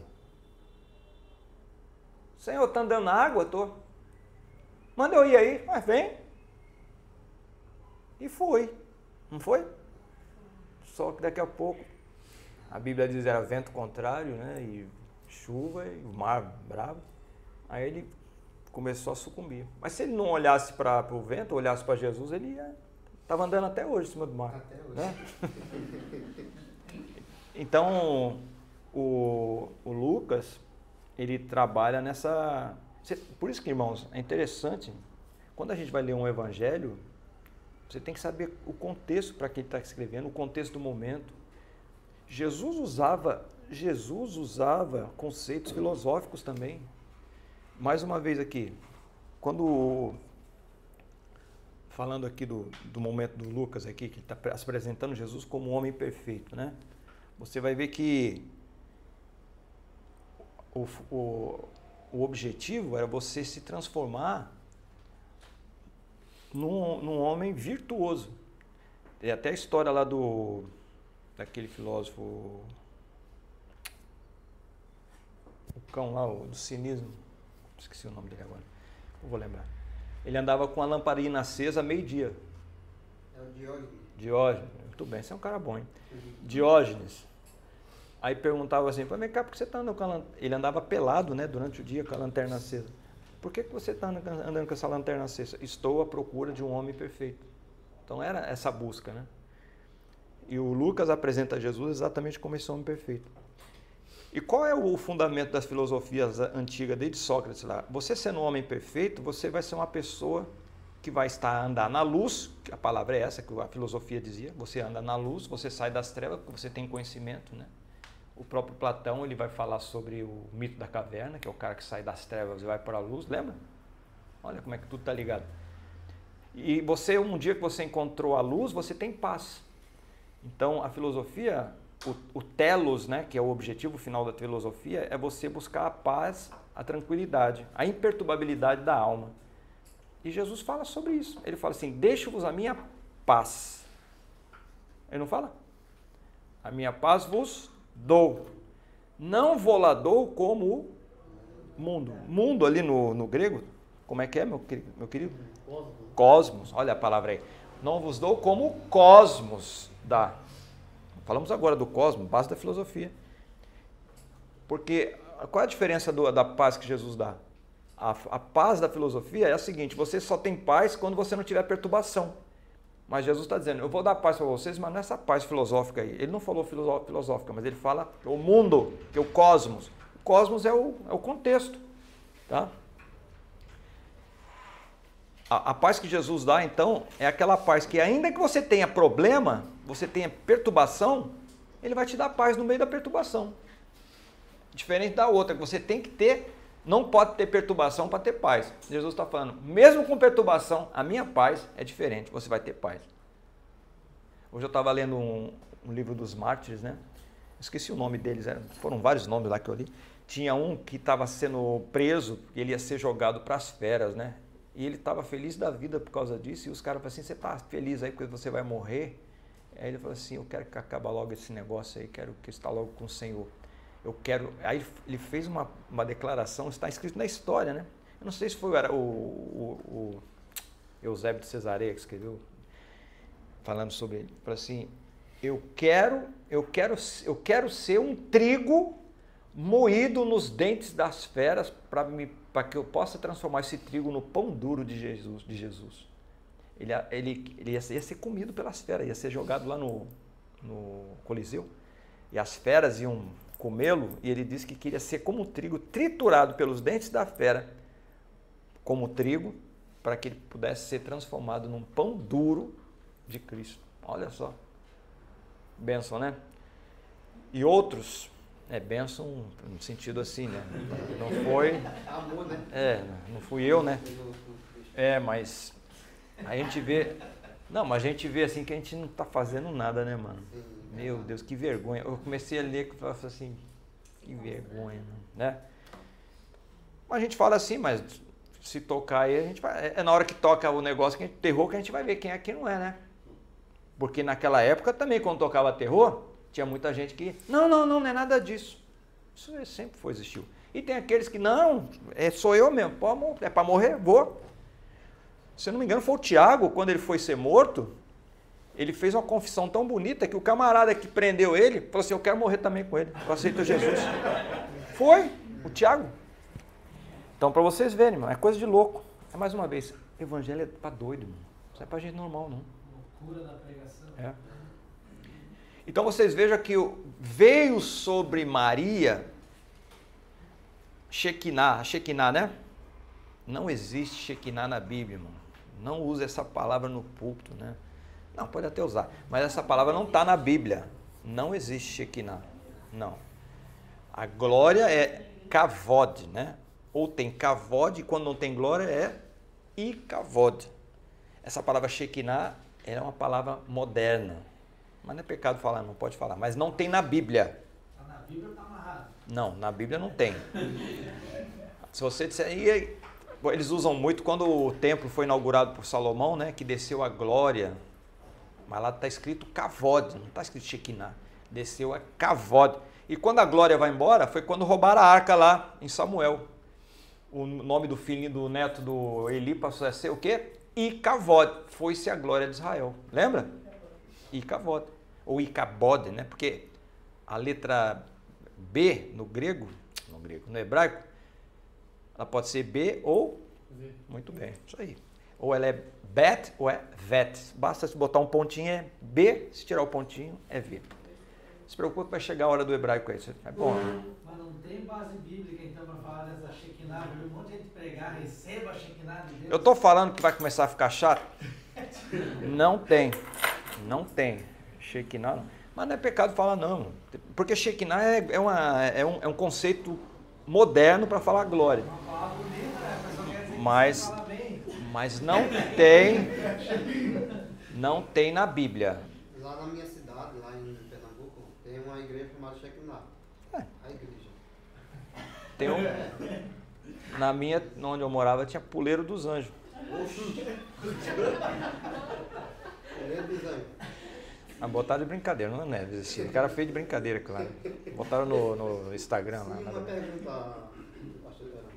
Senhor, está andando na água? Estou. Manda eu ir aí. Mas vem. E foi. Não foi? Só que daqui a pouco, a Bíblia diz que era vento contrário, né? E chuva e o mar bravo. Aí ele começou a sucumbir. Mas se ele não olhasse para o vento, olhasse para Jesus, ele estava andando até hoje em cima do mar. Até hoje. Né? Então, o Lucas, ele trabalha nessa... Por isso que, irmãos, é interessante, quando a gente vai ler um evangelho, você tem que saber o contexto para quem está escrevendo, o contexto do momento. Jesus usava conceitos filosóficos também. Mais uma vez aqui, falando aqui do momento do Lucas aqui, que está apresentando Jesus como um homem perfeito, né? Você vai ver que o objetivo era você se transformar num homem virtuoso. Tem até a história lá daquele filósofo, o cão lá, o do cinismo, esqueci o nome dele agora, não vou lembrar. Ele andava com a lamparina acesa meio-dia. É o Diógenes. Diógenes, muito bem, você é um cara bom, hein? Diógenes. Aí perguntava assim, vem cá, por que você está andando com a lanterna? Ele andava pelado, né, durante o dia com a lanterna acesa. Por que você está andando com essa lanterna acesa? Estou à procura de um homem perfeito. Então era essa busca, né? E o Lucas apresenta Jesus exatamente como esse homem perfeito. E qual é o fundamento das filosofias antigas, desde Sócrates lá? Você sendo um homem perfeito, você vai ser uma pessoa que vai andar na luz, a palavra é essa que a filosofia dizia, você anda na luz, você sai das trevas, porque você tem conhecimento, né? O próprio Platão, ele vai falar sobre o mito da caverna, que é o cara que sai das trevas e vai para a luz, lembra? Olha como é que tudo está ligado. E você, um dia que você encontrou a luz, você tem paz. Então, a filosofia, o telos, né, que é o objetivo final da filosofia, é você buscar a paz, a tranquilidade, a imperturbabilidade da alma. E Jesus fala sobre isso. Ele fala assim, deixo-vos a minha paz. Ele não fala? A minha paz vos dou. Não vou lá dou como o mundo. Mundo ali no grego, como é que é, meu querido? Cosmos. Olha a palavra aí. Não vos dou como o cosmos dá. Falamos agora do cosmos, base da filosofia. Porque qual é a diferença da paz que Jesus dá? A paz da filosofia é a seguinte, você só tem paz quando você não tiver perturbação. Mas Jesus está dizendo, eu vou dar paz para vocês, mas não é essa paz filosófica aí. Ele não falou filosófica, mas ele fala o mundo, que é o cosmos. O cosmos é o contexto. Tá? A paz que Jesus dá, então, é aquela paz que ainda que você tenha problema, você tenha perturbação, ele vai te dar paz no meio da perturbação. Diferente da outra, que você tem que ter, não pode ter perturbação para ter paz. Jesus está falando, mesmo com perturbação, a minha paz é diferente, você vai ter paz. Hoje eu estava lendo um livro dos mártires, né? Esqueci o nome deles, foram vários nomes lá que eu li. Tinha um que estava sendo preso, ele ia ser jogado para as feras, né? E ele estava feliz da vida por causa disso, e os caras falaram assim, você está feliz aí porque você vai morrer? Aí ele falou assim, eu quero que acabe logo esse negócio aí, quero que está logo com o Senhor. Eu quero... Aí ele fez uma declaração, está escrito na história, né? Eu não sei se foi o Eusébio de Cesareia que escreveu, falando sobre ele. Ele falou assim, eu quero ser um trigo moído nos dentes das feras para que eu possa transformar esse trigo no pão duro de Jesus. Ele ia ser comido pelas feras, ia ser jogado lá no Coliseu, e as feras iam comê-lo, e ele disse que queria ser como o trigo triturado pelos dentes da fera, como trigo, para que ele pudesse ser transformado num pão duro de Cristo. Olha só, bênção, né? E outros, bênção no sentido assim, né? Não foi... Amor, né? Não fui eu, né? Mas a gente vê... Não, mas a gente vê assim que a gente não está fazendo nada, né, mano? Meu Deus, que vergonha. Eu comecei a ler e falei assim, que vergonha, né? A gente fala assim, mas se tocar aí, a gente vai... É na hora que toca o negócio, que a gente, terror, que a gente vai ver quem é quem não é, né? Porque naquela época também, quando tocava terror, tinha muita gente que, não é nada disso. Isso sempre foi, existiu. E tem aqueles que, não, sou eu mesmo, é para morrer, vou. Se eu não me engano, foi o Tiago, quando ele foi ser morto, ele fez uma confissão tão bonita que o camarada que prendeu ele falou assim, eu quero morrer também com ele, eu aceito Jesus. Foi o Tiago. Então, para vocês verem, irmão, é coisa de louco. Mais uma vez, o evangelho é para doido, irmão. Não é para gente normal, não. Loucura da pregação. Então, vocês vejam que veio sobre Maria Shekinah, né? Não existe Shekinah na Bíblia, irmão. Não use essa palavra no púlpito, né? Não, pode até usar, mas essa palavra não está na Bíblia. Não existe Shekinah, não. A glória é kavod, né? Ou tem kavod, e quando não tem glória é ikavod. Essa palavra Shekinah é uma palavra moderna. Mas não é pecado falar, não pode falar. Mas não tem na Bíblia. Na Bíblia está amarrado. Não, na Bíblia não tem. Se você disser... Eles usam muito quando o templo foi inaugurado por Salomão, né? Que desceu a glória. Mas lá está escrito kavod, não está escrito Shekinah. Desceu a Kavod. E quando a glória vai embora, foi quando roubaram a arca lá em Samuel. O nome do filho do neto do Eli passou a ser o quê? Icavod. Foi-se a glória de Israel. Lembra? Icavod. Ou Icabod, né? Porque a letra B no no hebraico, ela pode ser B ou V. Muito bem, isso aí. Ou ela é bet ou é vet. Basta se botar um pontinho é B, se tirar o pontinho é V. Se preocupa que vai chegar a hora do hebraico aí. É bom. Mas não tem base bíblica então para falar dessa Shekinah. Eu vi um monte de gente pregar, receba a Shekinah de Deus. Eu estou falando que vai começar a ficar chato? Não tem. Não tem. Shekinah não. Mas não é pecado falar não. Porque Shekinah é um conceito moderno para falar glória. Uma palavra bonita, né? A pessoa quer dizer que Mas- você fala bem. Mas não tem na Bíblia. Lá na minha cidade, lá em Pernambuco, tem uma igreja chamada Shekinah. É. A igreja. Tem na minha, onde eu morava, tinha Puleiro dos Anjos. Igreja dos Anjos. Ah, botaram de brincadeira, não é existir. O cara fez de brincadeira, claro. Botaram no Instagram lá. Sim, uma pergunta, pastor Verão.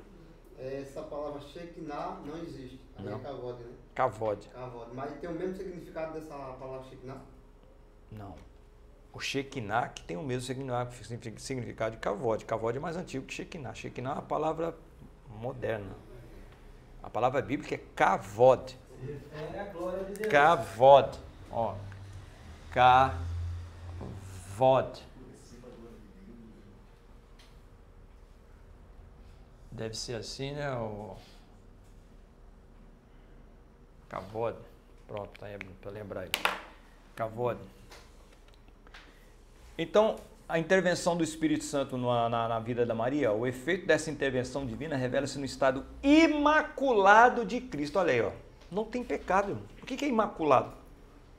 Essa palavra Shekinah não existe. Aí Não. é Kavod, né? Kavod. Kavod. Mas tem o mesmo significado dessa palavra Shekinah? Não. O Shekinah que tem o mesmo significado de Kavod. Kavod é mais antigo que Shekinah. Shekinah é uma palavra moderna. A palavra bíblica é Kavod. Se refere à glória de Deus. Kavod. Ó. Kavod. Deve ser assim, né? O Kavod. Pronto, tá aí para lembrar aí. Kavod. Então, a intervenção do Espírito Santo na vida da Maria, o efeito dessa intervenção divina revela-se no estado imaculado de Cristo. Olha aí, ó. Não tem pecado, irmão. O que é imaculado?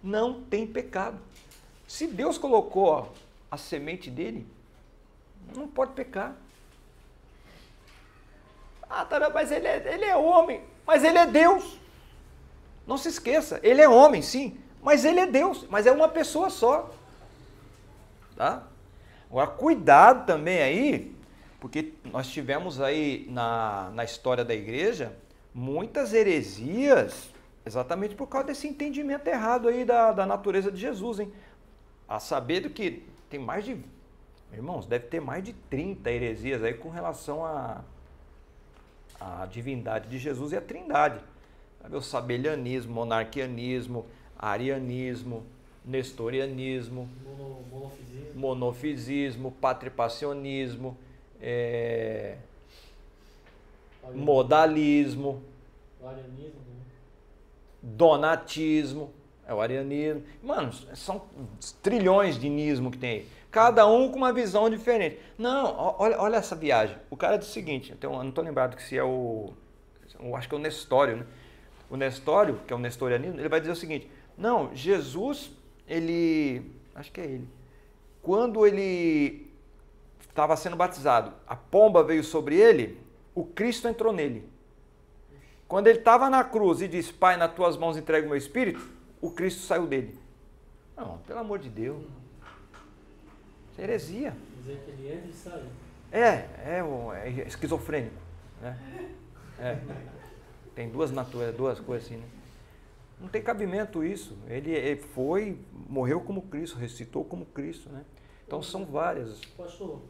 Não tem pecado. Se Deus colocou ó, a semente dele, não pode pecar. Ah, tá, mas ele é homem, mas ele é Deus. Não se esqueça, ele é homem, sim, mas ele é Deus, mas é uma pessoa só. Tá? Agora, cuidado também aí, porque nós tivemos aí na história da igreja muitas heresias, exatamente por causa desse entendimento errado aí da natureza de Jesus, hein? A saber do que tem mais de, irmãos, deve ter mais de 30 heresias aí com relação à divindade de Jesus e a trindade. O sabelianismo, monarquianismo, arianismo, nestorianismo, monofisismo, patripassionismo, modalismo, donatismo, o arianismo. Mano, são trilhões de nismo que tem aí. Cada um com uma visão diferente. Não, olha essa viagem. O cara diz o seguinte, eu não estou lembrado que se é acho que é o Nestório, né? O Nestório, que é o nestorianismo, ele vai dizer o seguinte, não, Jesus, acho que é ele, quando ele estava sendo batizado, a pomba veio sobre ele, o Cristo entrou nele. Quando ele estava na cruz e disse, Pai, nas tuas mãos entrego o meu espírito, o Cristo saiu dele. Não, pelo amor de Deus. Isso é heresia. Dizer que ele entra e sai. É esquizofrênico. Né? Tem duas naturezas, duas coisas assim, né? Não tem cabimento isso. Ele morreu como Cristo, ressuscitou como Cristo, né? Então são várias. Pastor,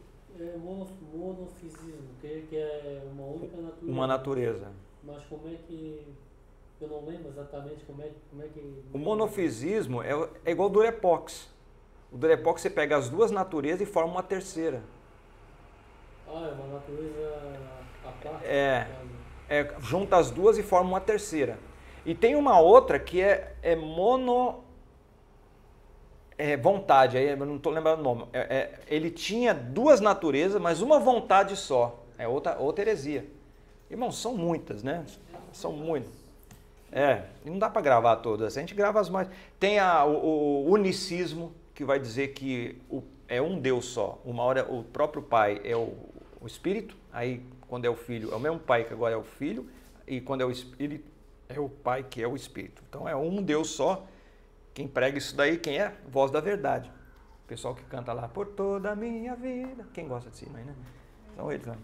monofisismo, que é uma única natureza. Uma natureza. Mas como é que... Eu não lembro exatamente como é que... O monofisismo é igual o Durepox. O Durepox você pega as duas naturezas e forma uma terceira. Ah, é uma natureza à parte? Junta as duas e forma uma terceira. E tem uma outra que é vontade, aí eu não estou lembrando o nome. Ele tinha duas naturezas, mas uma vontade só. É outra heresia. Irmão, são muitas, né? São muitas. E não dá para gravar todas. A gente grava as mais. Tem o unicismo, que vai dizer que é um Deus só. Uma hora o próprio Pai é o Espírito, aí quando é o Filho é o mesmo Pai que agora é o Filho, e quando é o Espírito é o Pai que é o Espírito. Então é um Deus só. Quem prega isso daí, quem é? Voz da Verdade. O pessoal que canta lá, por toda a minha vida. Quem gosta de cima aí, né? São eles, né?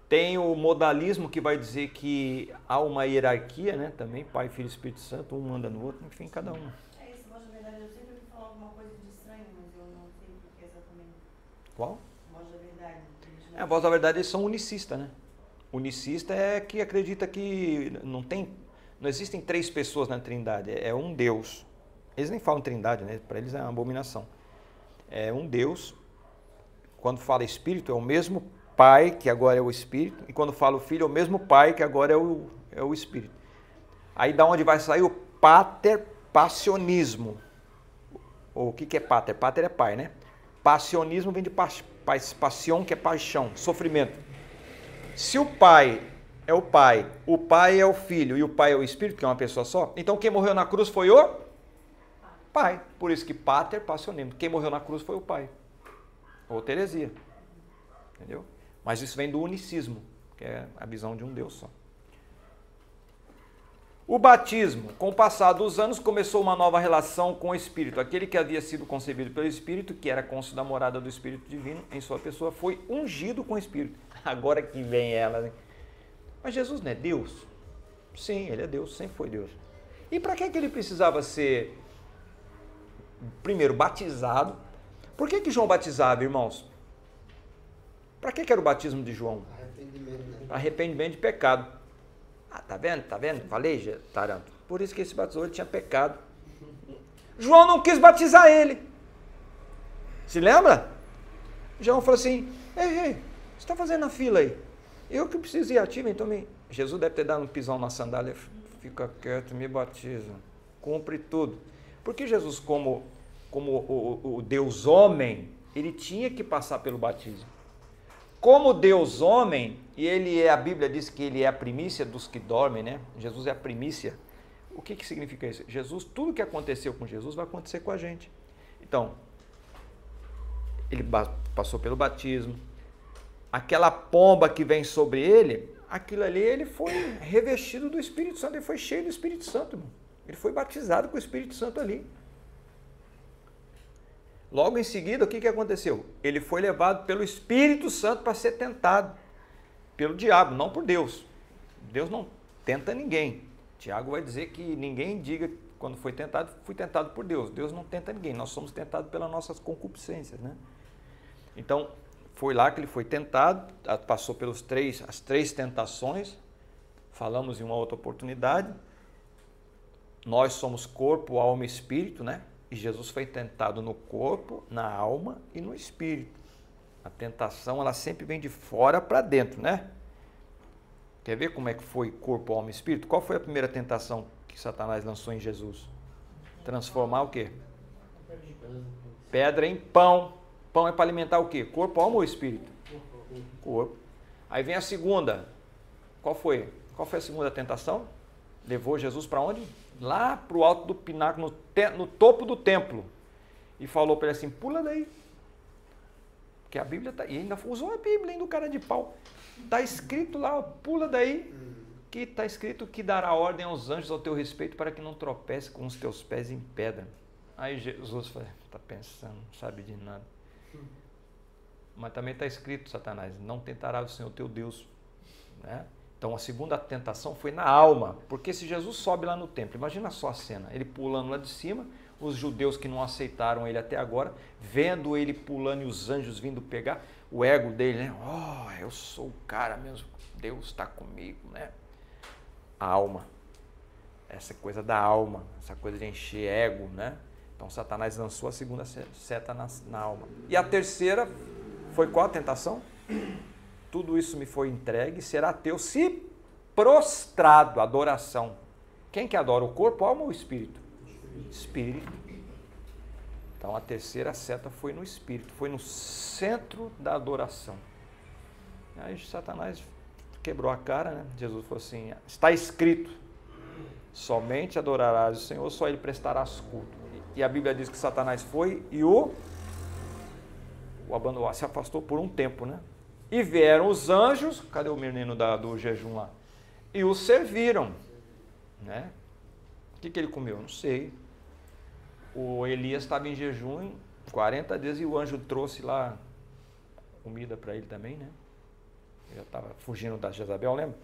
Tem o modalismo que vai dizer que há uma hierarquia, né? Também, Pai, Filho e Espírito Santo, um manda no outro, enfim, cada um. É isso, voz da verdade. Eu sempre ouvi falar alguma coisa de estranho, mas eu não sei o que é exatamente. Qual? Voz da verdade. A voz da verdade, eles são unicistas, né? Unicista é que acredita que não existem três pessoas na Trindade, é um Deus. Eles nem falam Trindade, né? Para eles é uma abominação. É um Deus. Quando fala Espírito, é o mesmo Pai, que agora é o Espírito, e quando fala o Filho, é o mesmo Pai, que agora é o Espírito. Aí da onde vai sair o pater-passionismo. O que é pater? Pater é pai, né? Passionismo vem de passion, que é paixão, sofrimento. Se o Pai é o Pai é o Filho e o Pai é o Espírito, que é uma pessoa só, então quem morreu na cruz foi o Pai. Por isso que pater, passionismo. Quem morreu na cruz foi o Pai. Outra heresia. Entendeu? Mas isso vem do unicismo, que é a visão de um Deus só. O batismo, com o passar dos anos, começou uma nova relação com o Espírito. Aquele que havia sido concebido pelo Espírito, que era cônsul da morada do Espírito Divino em sua pessoa, foi ungido com o Espírito. Agora que vem ela, né? Mas Jesus não é Deus? Sim, ele é Deus, sempre foi Deus. E para que ele precisava ser, primeiro, batizado? Por que João batizava, irmãos? Para que era o batismo de João? Arrependimento, né? Arrependimento de pecado. Ah, tá vendo? Tá vendo? Falei, Taranto. Por isso que esse batizou, ele tinha pecado. João não quis batizar ele. Se lembra? João falou assim, ei, você está fazendo a fila aí? Eu que preciso ir ativo, então Jesus deve ter dado um pisão na sandália. Fica quieto, me batiza. Cumpre tudo. Porque Jesus, como o Deus homem, ele tinha que passar pelo batismo. Como Deus homem, e a Bíblia diz que ele é a primícia dos que dormem, né? Jesus é a primícia. O que significa isso? Jesus, tudo que aconteceu com Jesus vai acontecer com a gente. Então, ele passou pelo batismo. Aquela pomba que vem sobre ele, aquilo ali, ele foi revestido do Espírito Santo, ele foi cheio do Espírito Santo, irmão. Ele foi batizado com o Espírito Santo ali. Logo em seguida, o que aconteceu? Ele foi levado pelo Espírito Santo para ser tentado pelo diabo, não por Deus. Deus não tenta ninguém. Tiago vai dizer que ninguém diga quando foi tentado, fui tentado por Deus. Deus não tenta ninguém, nós somos tentados pelas nossas concupiscências, né? Então, foi lá que ele foi tentado, passou pelas as três tentações, falamos em uma outra oportunidade. Nós somos corpo, alma e espírito, né? E Jesus foi tentado no corpo, na alma e no espírito. A tentação, ela sempre vem de fora para dentro, né? Quer ver como é que foi corpo, alma e espírito? Qual foi a primeira tentação que Satanás lançou em Jesus? Transformar o quê? Pedra em pão. Pão é para alimentar o quê? Corpo, alma ou espírito? Corpo. Aí vem a segunda. Qual foi? Qual foi a segunda tentação? Levou Jesus para onde? Lá para o alto do pináculo, no topo do templo. E falou para ele assim, pula daí. Porque a Bíblia está... E ainda usou a Bíblia, ainda o cara de pau. Está escrito lá, pula daí. Que está escrito que dará ordem aos anjos ao teu respeito para que não tropece com os teus pés em pedra. Aí Jesus falou, está pensando, não sabe de nada. Mas também está escrito, Satanás, não tentará o Senhor teu Deus, né? Então a segunda tentação foi na alma, porque se Jesus sobe lá no templo, imagina só a cena, ele pulando lá de cima, os judeus que não aceitaram ele até agora, vendo ele pulando e os anjos vindo pegar, o ego dele, né? Oh, eu sou o cara mesmo, Deus está comigo, né? A alma, essa coisa da alma, essa coisa de encher ego, né? Então Satanás lançou a segunda seta na alma. E a terceira foi qual a tentação? Tudo isso me foi entregue, será teu se prostrado, adoração. Quem que adora, o corpo, a alma ou o espírito? Espírito. Então a terceira seta foi no espírito, foi no centro da adoração. Aí Satanás quebrou a cara, né? Jesus falou assim, está escrito, somente adorarás o Senhor, só ele prestarás culto. E a Bíblia diz que Satanás foi e o abandonou, se afastou por um tempo, né? E vieram os anjos, cadê o menino do jejum lá? E o serviram, né? O que ele comeu? Não sei. o Elias estava em jejum 40 dias e o anjo trouxe lá comida para ele também, né? Ele já estava fugindo da Jezabel, lembra?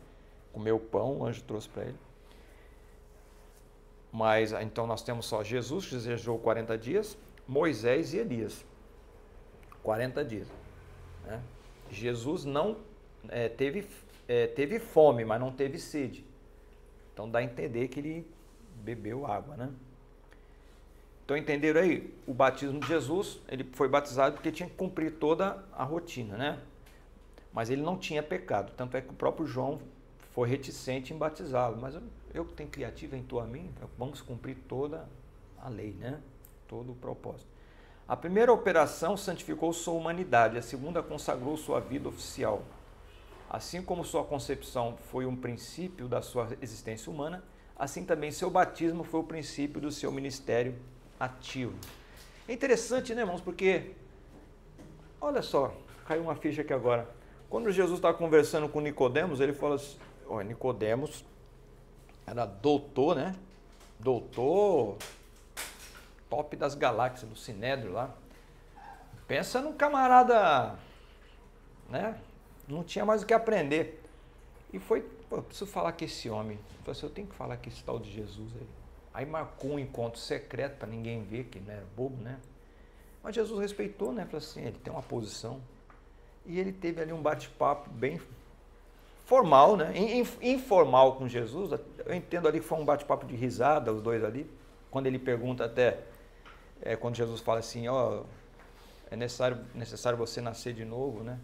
Comeu pão, o anjo trouxe para ele. Mas então nós temos só Jesus, que jejou 40 dias, Moisés e Elias. 40 dias. Né? Jesus não teve fome, mas não teve sede. Então dá a entender que ele bebeu água, né? Então entenderam aí? O batismo de Jesus, ele foi batizado porque tinha que cumprir toda a rotina, né? Mas ele não tinha pecado. Tanto é que o próprio João foi reticente em batizá-lo. Mas eu que tenho criativa em tu a mim, vamos cumprir toda a lei, né? Todo o propósito. A primeira operação santificou sua humanidade, a segunda consagrou sua vida oficial. Assim como sua concepção foi um princípio da sua existência humana, assim também seu batismo foi o princípio do seu ministério ativo. É interessante, né, irmãos? Porque, olha só, caiu uma ficha aqui agora. Quando Jesus estava conversando com Nicodemos, ele falou assim, Nicodemos era doutor, né? Doutor top das galáxias, do Sinédrio lá. Pensa num camarada, né? Não tinha mais o que aprender. E foi, eu preciso falar com esse homem. Eu falei assim, eu tenho que falar com esse tal de Jesus aí. Aí marcou um encontro secreto para ninguém ver, que não era bobo, né? Mas Jesus respeitou, né? Falou assim, ele tem uma posição. E ele teve ali um bate-papo bem formal, né? Informal com Jesus. Eu entendo ali que foi um bate-papo de risada, os dois ali. Quando ele pergunta até, quando Jesus fala assim, é necessário você nascer de novo, né?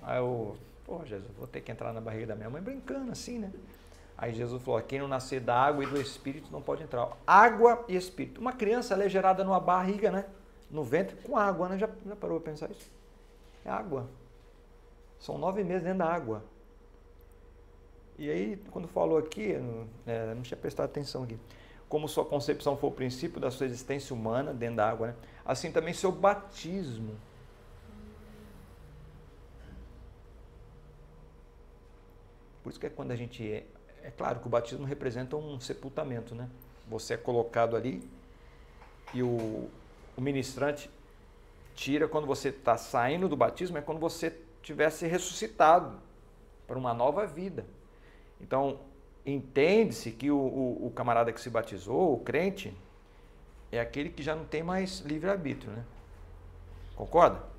Aí eu, Jesus, vou ter que entrar na barriga da minha mãe, brincando assim, né? Aí Jesus falou, quem não nascer da água e do Espírito não pode entrar. Água e Espírito. Uma criança, ela é gerada numa barriga, né? No ventre, com água, né? Já parou para pensar isso? É água. São 9 meses dentro da água. E aí, quando falou aqui, não tinha prestado atenção aqui. Como sua concepção foi o princípio da sua existência humana dentro da água, né? Assim também seu batismo. Por isso que quando a gente... É claro que o batismo representa um sepultamento, né? Você é colocado ali e o ministrante tira quando você está saindo do batismo, é quando você tivesse ressuscitado para uma nova vida. Então, entende-se que o camarada que se batizou, o crente, é aquele que já não tem mais livre-arbítrio, né? Concorda?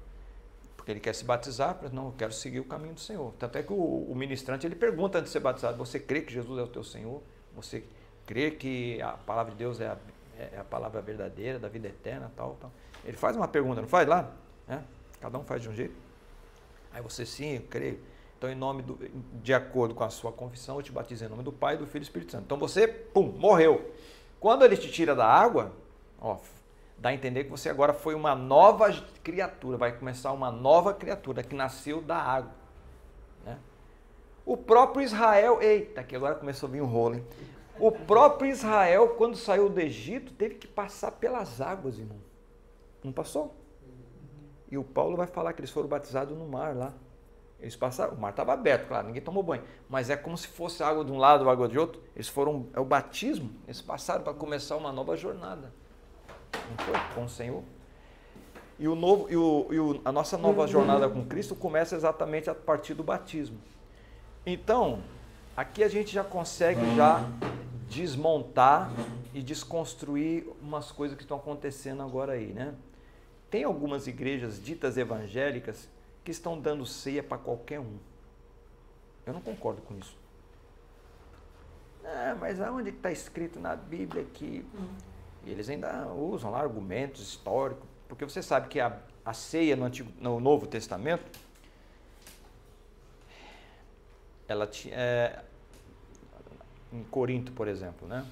Porque ele quer se batizar, mas não, eu quero seguir o caminho do Senhor. Tanto é que o ministrante, ele pergunta antes de ser batizado, você crê que Jesus é o teu Senhor? Você crê que a palavra de Deus é a palavra verdadeira, da vida eterna, tal, tal? Ele faz uma pergunta, não faz lá? Cada um faz de um jeito. Aí você, sim, eu creio. Então, de acordo com a sua confissão, eu te batizo em nome do Pai, do Filho e do Espírito Santo. Então, você, morreu. Quando ele te tira da água, dá a entender que você agora foi uma nova criatura, vai começar uma nova criatura que nasceu da água. Né? O próprio Israel, que agora começou a vir um rolo, hein? O próprio Israel, quando saiu do Egito, teve que passar pelas águas, irmão. Não passou? E o Paulo vai falar que eles foram batizados no mar lá. Eles passaram, o mar estava aberto, claro, ninguém tomou banho, mas é como se fosse água de um lado ou água de outro. Eles foram, é o batismo, eles passaram para começar uma nova jornada. Não foi? Com o Senhor. E a nossa nova jornada com Cristo começa exatamente a partir do batismo. Então, aqui a gente já consegue desmontar e desconstruir umas coisas que estão acontecendo agora aí, né? Tem algumas igrejas ditas evangélicas que estão dando ceia para qualquer um. Eu não concordo com isso. Mas aonde está escrito na Bíblia que... E eles ainda usam lá argumentos históricos, porque você sabe que a ceia no Novo Testamento, ela tinha, em Corinto, por exemplo, né?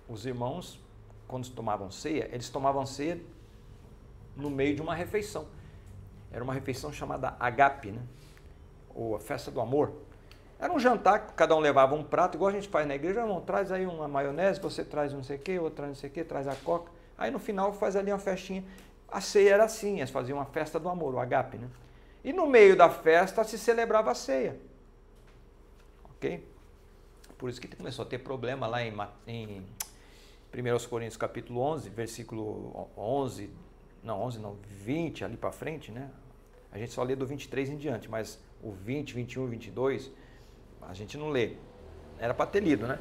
Os irmãos, quando tomavam ceia, eles tomavam ceia no meio de uma refeição. Era uma refeição chamada agape, né? Ou a festa do amor. Era um jantar que cada um levava um prato, igual a gente faz na igreja, irmão, traz aí uma maionese, você traz não sei o que, outro traz não sei o que, traz a coca. Aí no final faz ali uma festinha. A ceia era assim, eles faziam uma festa do amor, o agape, né? E no meio da festa se celebrava a ceia. Ok? Por isso que começou a ter problema lá em 1 Coríntios capítulo 11, versículo 20 ali para frente, né? A gente só lê do 23 em diante, mas o 20, 21 e 22, a gente não lê. Era para ter lido, né?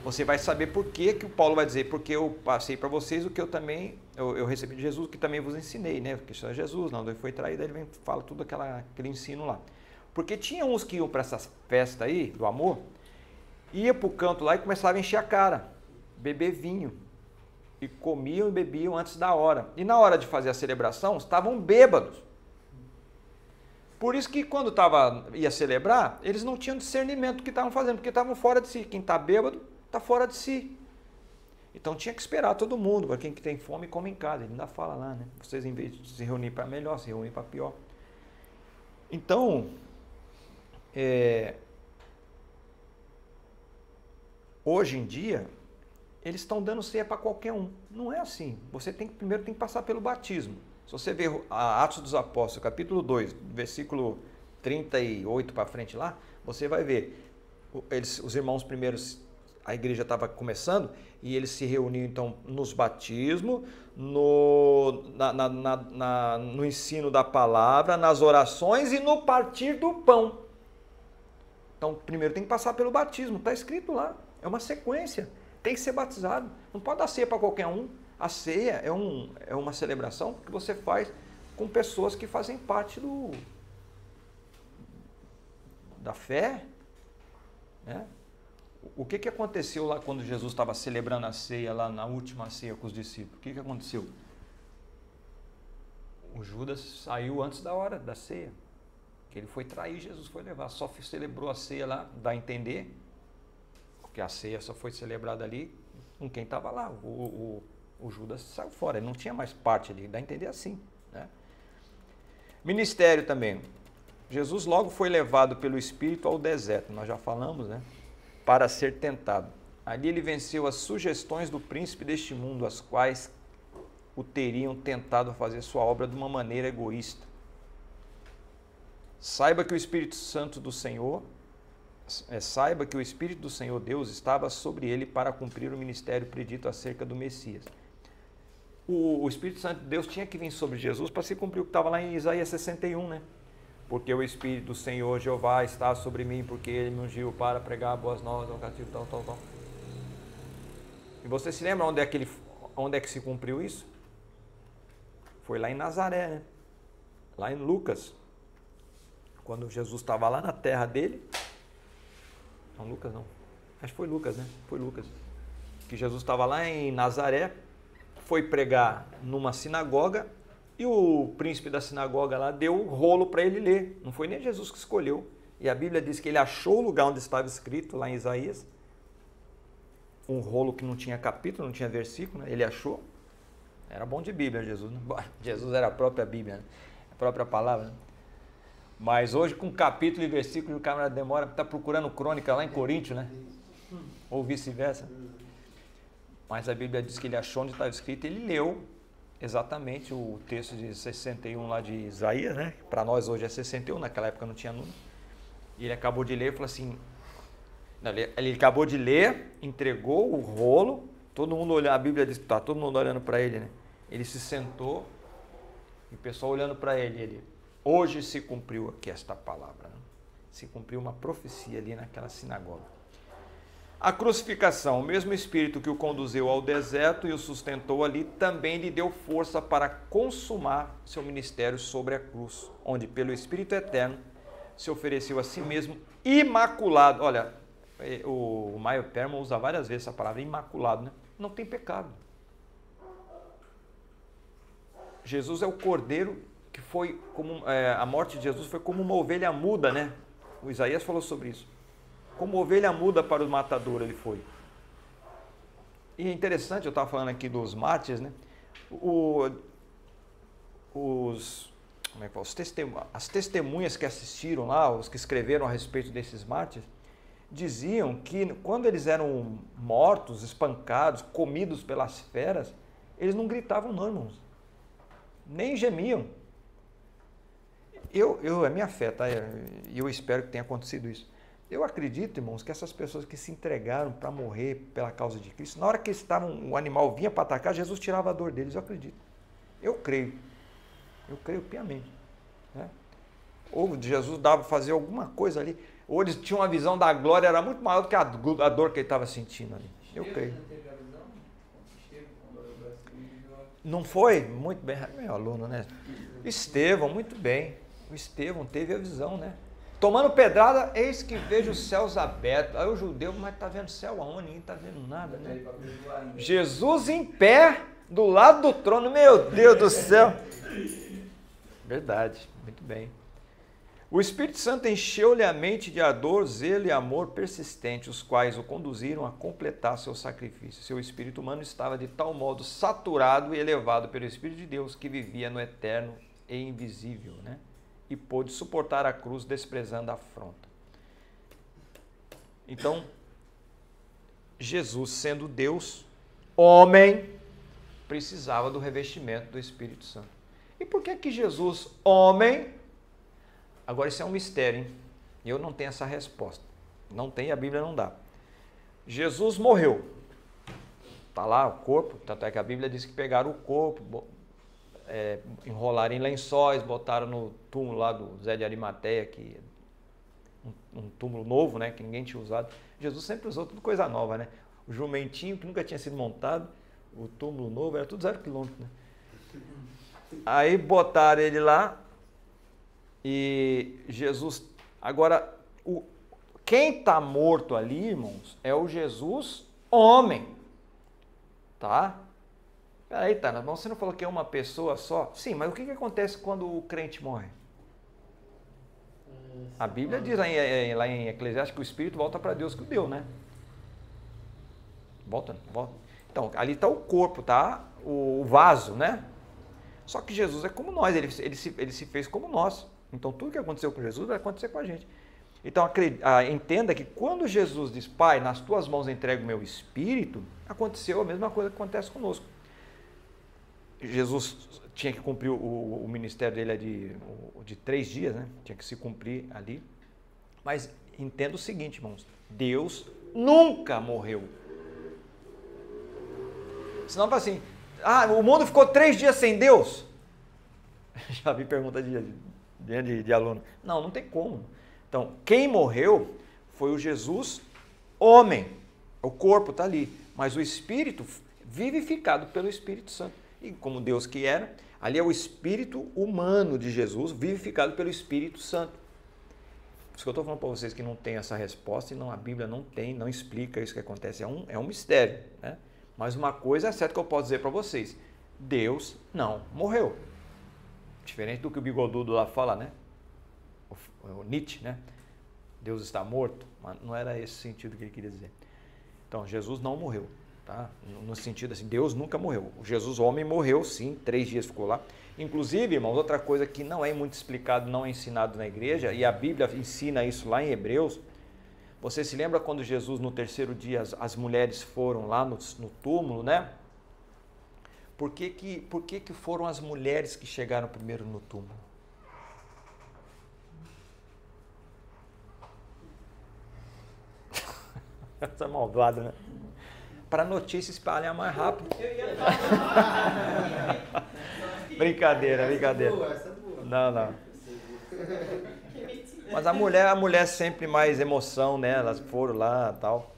Você vai saber por que o Paulo vai dizer, porque eu passei para vocês o que eu recebi de Jesus, que também vos ensinei, né? Porque isso é Jesus, não, ele foi traído, ele fala tudo aquele ensino lá. Porque tinha uns que iam para essa festa aí, do amor, ia para o canto lá e começava a encher a cara, beber vinho, e comiam e bebiam antes da hora. E na hora de fazer a celebração, estavam bêbados. Por isso que quando ia celebrar, eles não tinham discernimento do que estavam fazendo, porque estavam fora de si. Quem está bêbado, está fora de si. Então tinha que esperar todo mundo, para quem que tem fome, come em casa. Ele ainda fala lá, né? Vocês, em vez de se reunir para melhor, se reúnem para pior. Então, hoje em dia, eles estão dando ceia para qualquer um. Não é assim. Você primeiro tem que passar pelo batismo. Se você ver Atos dos Apóstolos, capítulo 2, versículo 38 para frente lá, você vai ver, os irmãos primeiros, a igreja estava começando, e eles se reuniam então nos batismos, no ensino da palavra, nas orações e no partir do pão. Então, primeiro tem que passar pelo batismo, está escrito lá, é uma sequência, tem que ser batizado, não pode dar ceia para qualquer um. A ceia é uma celebração que você faz com pessoas que fazem parte da fé, né? O que aconteceu lá quando Jesus estava celebrando a ceia, lá na última ceia com os discípulos? O que aconteceu? O Judas saiu antes da hora da ceia, que ele foi trair, Jesus foi levar, só celebrou a ceia lá, dá a entender, porque a ceia só foi celebrada ali com quem estava lá, o Judas saiu fora, ele não tinha mais parte ali, dá a entender assim, né? Ministério também. Jesus logo foi levado pelo Espírito ao deserto, nós já falamos, né? Para ser tentado. Ali ele venceu as sugestões do príncipe deste mundo, as quais o teriam tentado a fazer sua obra de uma maneira egoísta. Saiba que o Espírito do Senhor Deus estava sobre ele para cumprir o ministério predito acerca do Messias. O Espírito Santo de Deus tinha que vir sobre Jesus para se cumprir o que estava lá em Isaías 61, né? Porque o Espírito do Senhor Jeová está sobre mim, porque Ele me ungiu para pregar boas novas ao cativo, tal. E você se lembra onde é que se cumpriu isso? Foi lá em Nazaré, né? Lá em Lucas. Quando Jesus estava lá na terra dele. Não, Lucas não. Acho que foi Lucas, né? Foi Lucas. Que Jesus estava lá em Nazaré, foi pregar numa sinagoga, e o príncipe da sinagoga lá deu o rolo para ele ler. Não foi nem Jesus que escolheu. E a Bíblia diz que ele achou o lugar onde estava escrito, lá em Isaías, um rolo que não tinha capítulo, não tinha versículo, né? Ele achou. Era bom de Bíblia, Jesus, né? Jesus era a própria Bíblia, né? A própria palavra, né? Mas hoje, com capítulo e versículo, o cara demora, está procurando crônica lá em Coríntios, né? Ou vice-versa. Mas a Bíblia diz que ele achou onde estava escrito, e ele leu exatamente o texto de 61 lá de Isaías, né? Para nós hoje é 61, naquela época não tinha número. E ele acabou de ler e falou assim, ele acabou de ler, entregou o rolo, todo mundo olhando, a Bíblia diz que está todo mundo olhando para ele, né? Ele se sentou, e o pessoal olhando para ele, hoje se cumpriu aqui esta palavra, né? Se cumpriu uma profecia ali naquela sinagoga. A crucificação, o mesmo Espírito que o conduziu ao deserto e o sustentou ali, também lhe deu força para consumar seu ministério sobre a cruz, onde pelo Espírito Eterno se ofereceu a si mesmo imaculado. Olha, o Meyer Perman usa várias vezes essa palavra, imaculado, né? Não tem pecado. Jesus é o cordeiro que foi como a morte de Jesus foi como uma ovelha muda, né? O Isaías falou sobre isso. Como ovelha muda para o matador ele foi. E é interessante, eu estava falando aqui dos mártires, né? As testemunhas que assistiram lá, os que escreveram a respeito desses mártires, diziam que quando eles eram mortos, espancados, comidos pelas feras, eles não gritavam não, irmãos. Nem gemiam. É minha fé, tá? E eu espero que tenha acontecido isso. Eu acredito, irmãos, que essas pessoas que se entregaram para morrer pela causa de Cristo, na hora que o animal vinha para atacar, Jesus tirava a dor deles, eu acredito. Eu creio piamente. Né? Ou Jesus dava fazer alguma coisa ali, ou eles tinham uma visão da glória, era muito maior do que a dor que ele estava sentindo ali. Eu creio. Não foi? Muito bem, meu aluno, né? Estevão, muito bem. O Estevão teve a visão, né? Tomando pedrada, eis que vejo os céus abertos. Aí o judeu, mas está vendo céu aonde? Ninguém está vendo nada, né? Jesus em pé, do lado do trono, meu Deus do céu. Verdade, muito bem. O Espírito Santo encheu-lhe a mente de ardor, zelo e amor persistente, os quais o conduziram a completar seu sacrifício. Seu espírito humano estava de tal modo saturado e elevado pelo Espírito de Deus, que vivia no eterno e invisível, né? E pôde suportar a cruz, desprezando a afronta. Então, Jesus, sendo Deus, homem, precisava do revestimento do Espírito Santo. E por que Jesus, homem... Agora, isso é um mistério, hein? Eu não tenho essa resposta. Não tem, a Bíblia não dá. Jesus morreu. Está lá o corpo, tanto é que a Bíblia diz que pegaram o corpo, enrolaram em lençóis, botaram no túmulo lá do Zé de Arimateia, que um túmulo novo, né, que ninguém tinha usado. Jesus sempre usou tudo coisa nova, né? O jumentinho que nunca tinha sido montado, o túmulo novo, era tudo 0 quilômetro, né? Aí botaram ele lá e Jesus... Agora, quem está morto ali, irmãos, é o Jesus homem, tá? Peraí, tá, você não falou que é uma pessoa só? Sim, mas o que acontece quando o crente morre? A Bíblia diz lá em Eclesiastes que o espírito volta para Deus que o deu, né? Volta. Então, ali está o corpo, tá? O vaso, né? Só que Jesus é como nós, ele se fez como nós. Então, tudo que aconteceu com Jesus vai acontecer com a gente. Então, entenda que quando Jesus diz, Pai, nas tuas mãos entrego o meu espírito, aconteceu a mesma coisa que acontece conosco. Jesus tinha que cumprir o ministério dele de 3 dias, né? Tinha que se cumprir ali. Mas entenda o seguinte, irmãos, Deus nunca morreu. Senão fala assim, o mundo ficou 3 dias sem Deus? Já vi pergunta de aluno. Não tem como. Então, quem morreu foi o Jesus homem. O corpo está ali, mas o espírito vivificado pelo Espírito Santo. E como Deus que era, ali é o espírito humano de Jesus vivificado pelo Espírito Santo. Por isso que eu estou falando para vocês que não tem essa resposta e a Bíblia não explica isso que acontece. É um mistério, né? Mas uma coisa é certa que eu posso dizer para vocês. Deus não morreu. Diferente do que o bigodudo lá fala, né? O Nietzsche, né? Deus está morto. Mas não era esse sentido que ele queria dizer. Então, Jesus não morreu. Tá? No sentido assim, Deus nunca morreu. O Jesus homem morreu sim, 3 dias ficou lá. Inclusive, irmãos, outra coisa que não é muito explicado, não é ensinado na igreja, e a Bíblia ensina isso lá em Hebreus. Você se lembra quando Jesus no 3º dia as mulheres foram lá no túmulo, né? Por que foram as mulheres que chegaram primeiro no túmulo? Essa é malvada, né? Para a notícia espalhar mais rápido. Brincadeira. Não. Mas a mulher sempre mais emoção, né? Elas foram lá e tal.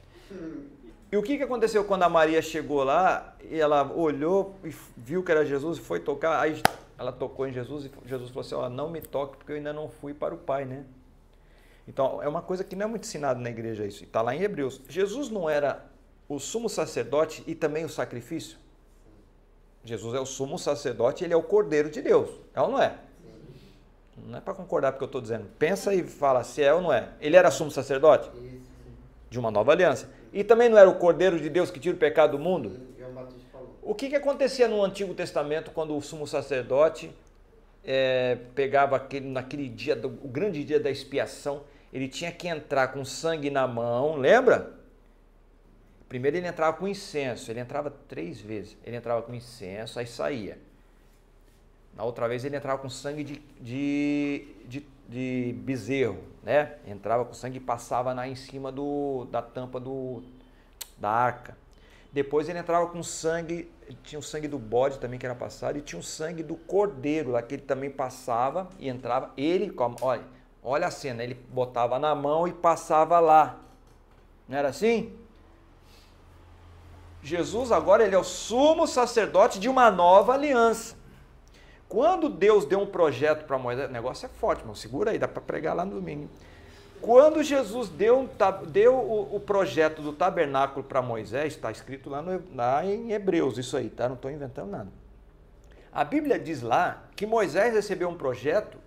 E o que aconteceu quando a Maria chegou lá e ela olhou e viu que era Jesus e foi tocar? Aí ela tocou em Jesus e Jesus falou assim, não me toque porque eu ainda não fui para o Pai, né? Então, é uma coisa que não é muito ensinado na igreja isso. Está lá em Hebreus. Jesus não era o sumo sacerdote e também o sacrifício? Jesus é o sumo sacerdote e ele é o Cordeiro de Deus. É ou não é? Não é para concordar porque eu estou dizendo. Pensa e fala se é ou não é. Ele era sumo sacerdote? De uma nova aliança. E também não era o Cordeiro de Deus que tira o pecado do mundo? O que acontecia no Antigo Testamento quando o sumo sacerdote pegava naquele dia, o grande dia da expiação, ele tinha que entrar com sangue na mão, lembra? Primeiro ele entrava com incenso, ele entrava 3 vezes. Ele entrava com incenso, aí saía. Na outra vez ele entrava com sangue de de bezerro, né? Entrava com sangue e passava em cima da tampa da arca. Depois ele entrava com sangue, tinha o sangue do bode também que era passado, e tinha o sangue do cordeiro lá que ele também passava e entrava. Ele, olha a cena, ele botava na mão e passava lá. Não era assim? Jesus agora ele é o sumo sacerdote de uma nova aliança. Quando Deus deu um projeto para Moisés, o negócio é forte, irmão, segura aí, dá para pregar lá no domingo. Quando Jesus deu o projeto do tabernáculo para Moisés, está escrito lá em Hebreus, isso aí, tá? Não estou inventando nada. A Bíblia diz lá que Moisés recebeu um projeto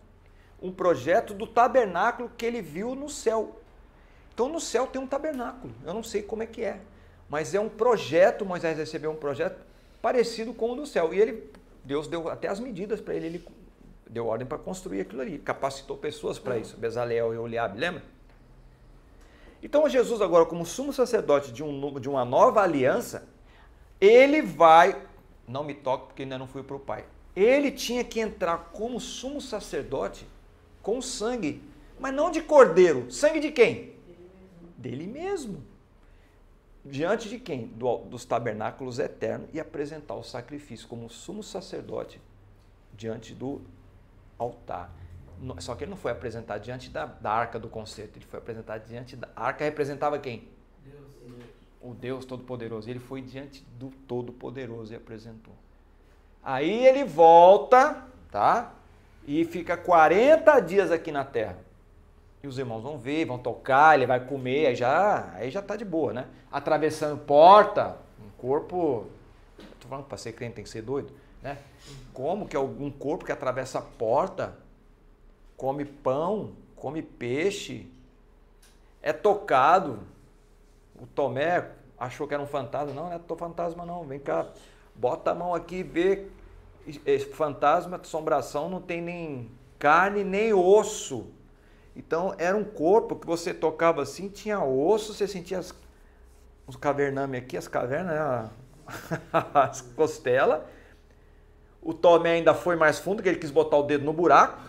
do tabernáculo que ele viu no céu. Então no céu tem um tabernáculo, eu não sei como é que é, mas é um projeto, Moisés recebeu um projeto parecido com o do céu. E Deus deu até as medidas para ele deu ordem para construir aquilo ali, capacitou pessoas para isso, Bezaleel e Oliabe, lembra? Então Jesus agora, como sumo sacerdote de uma nova aliança, ele vai, não me toque porque ainda não fui para o Pai, ele tinha que entrar como sumo sacerdote com sangue, mas não de cordeiro, sangue de quem? Dele mesmo. Diante de quem? Dos tabernáculos eternos, e apresentar o sacrifício como sumo sacerdote diante do altar. Só que ele não foi apresentado diante da arca do concerto, ele foi apresentado diante da arca. Representava quem? Deus. O Deus Todo-Poderoso. Ele foi diante do Todo-Poderoso e apresentou. Aí ele volta, tá? E fica 40 dias aqui na terra. E os irmãos vão ver, vão tocar, ele vai comer, aí já tá de boa, né? Atravessando porta, um corpo, tô falando que para ser crente tem que ser doido, né? Como que é um corpo que atravessa a porta, come pão, come peixe, é tocado. O Tomé achou que era um fantasma, não é fantasma não, vem cá, bota a mão aqui e vê, fantasma, assombração, não tem nem carne nem osso. Então, era um corpo que você tocava assim, tinha osso, você sentia os cavernames aqui, as cavernas, né? As costelas. O Tomé ainda foi mais fundo, que ele quis botar o dedo no buraco,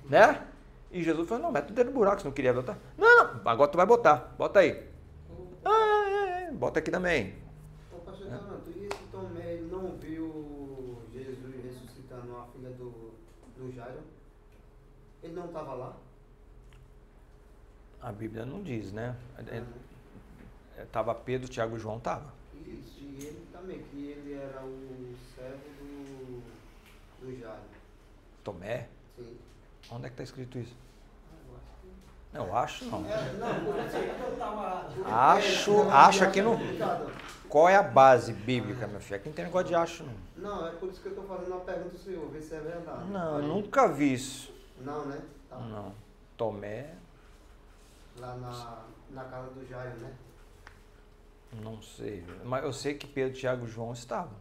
né? E Jesus falou, não, mete o dedo no buraco, você não queria botar. Não, agora tu vai botar, bota aí. Bota aqui também. Ô, pastor Donato, e esse Tomé, ele não viu Jesus ressuscitando a filha do Jairo? Ele não estava lá? A Bíblia não diz, né? Tava Pedro, Tiago e João, tava. Isso, e ele também, que ele era o servo do Jairo. Tomé? Sim. Onde é que está escrito isso? Não, eu acho não. Acho aqui não. Qual é a base bíblica, meu filho? Aqui não tem negócio de acho, não. Não, é por isso que eu estou fazendo uma pergunta ao senhor, ver se é verdade. Não, eu nunca vi isso. Não, né? Tá. Não. Tomé. Lá na casa do Jairo, né? Não sei, mas eu sei que Pedro, Tiago e João estavam.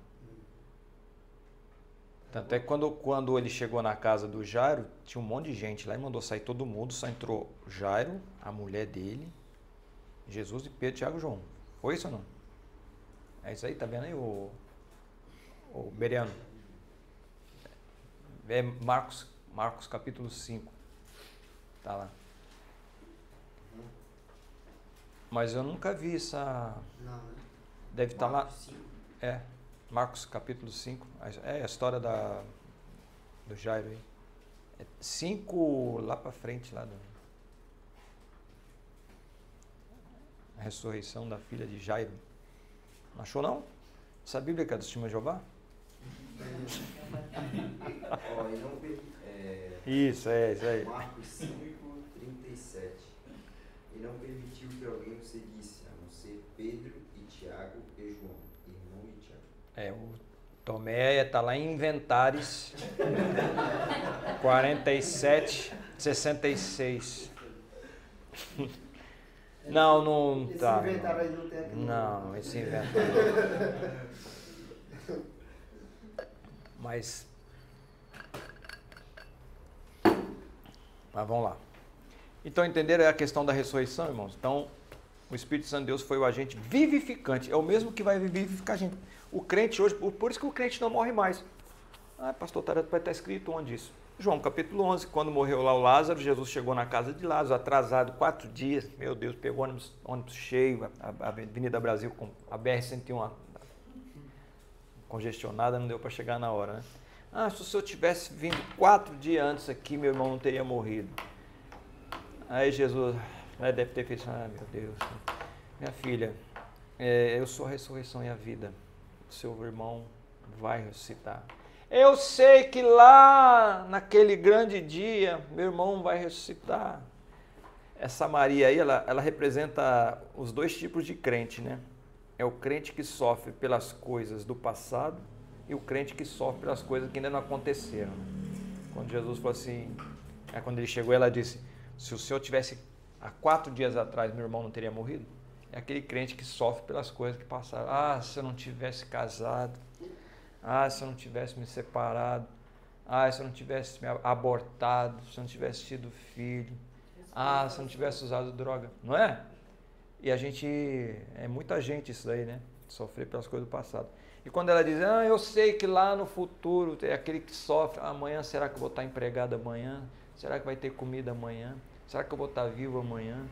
Tanto é que quando ele chegou na casa do Jairo, tinha um monte de gente lá e mandou sair todo mundo, só entrou Jairo, a mulher dele, Jesus e Pedro, Tiago e João. Foi isso ou não? É isso aí, tá vendo aí o Beriano? É Marcos capítulo 5. Tá lá. Mas eu nunca vi essa... Não, né? Deve estar lá... É, Marcos capítulo 5. É a história do Jairo aí. 5 lá para frente, lá a ressurreição da filha de Jairo. Não achou não? Essa Bíblia que é do Testemunho de Jeová? Isso aí. Marcos 5, 37. E não permitiu que alguém o seguisse, a não ser Pedro e Tiago e João, irmão e Tiago. O Tomé está lá em Inventares 47, 66. Não tá. Esse inventário aí não tem aqui. Não, esse inventário. Mas vamos lá. Então, entenderam a questão da ressurreição, irmãos? Então, o Espírito Santo de Deus foi o agente vivificante. É o mesmo que vai vivificar a gente. O crente hoje, por isso que o crente não morre mais. Pastor Tareto, vai estar escrito onde isso? João capítulo 11, quando morreu lá o Lázaro, Jesus chegou na casa de Lázaro, atrasado 4 dias, meu Deus, pegou ônibus cheio, a Avenida Brasil, com a BR-101 congestionada, não deu para chegar na hora, né? Ah, se o senhor tivesse vindo 4 dias antes aqui, meu irmão não teria morrido. Aí Jesus deve ter feito, meu Deus, minha filha, eu sou a ressurreição e a vida, o seu irmão vai ressuscitar. Eu sei que lá, naquele grande dia, meu irmão vai ressuscitar. Essa Maria aí, ela representa os 2 tipos de crente, né? É o crente que sofre pelas coisas do passado e o crente que sofre pelas coisas que ainda não aconteceram. Quando Jesus falou assim, quando ele chegou, ela disse, se o senhor tivesse há 4 dias atrás, meu irmão não teria morrido? É aquele crente que sofre pelas coisas que passaram. Ah, se eu não tivesse casado. Ah, se eu não tivesse me separado. Ah, se eu não tivesse me abortado. Se eu não tivesse tido filho. Ah, se eu não tivesse usado droga. Não é? E a gente, é muita gente isso daí, né? Sofrer pelas coisas do passado. E quando ela diz, eu sei que lá no futuro é aquele que sofre. Amanhã, será que eu vou estar empregado amanhã? Será que vai ter comida amanhã? Será que eu vou estar vivo amanhã?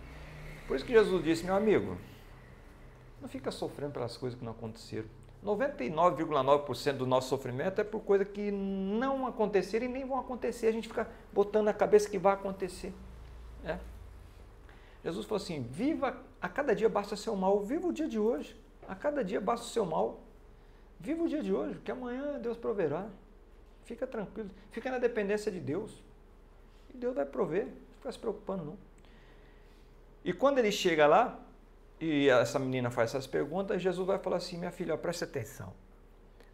Por isso que Jesus disse, meu amigo, não fica sofrendo pelas coisas que não aconteceram. 99,9% do nosso sofrimento é por coisas que não aconteceram e nem vão acontecer. A gente fica botando na cabeça que vai acontecer. Jesus falou assim, viva, a cada dia basta o seu mal, viva o dia de hoje. A cada dia basta o seu mal. Viva o dia de hoje, que amanhã Deus proverá. Fica tranquilo, fica na dependência de Deus. E Deus vai prover, não fica se preocupando não. E quando ele chega lá, e essa menina faz essas perguntas, Jesus vai falar assim, minha filha, preste atenção.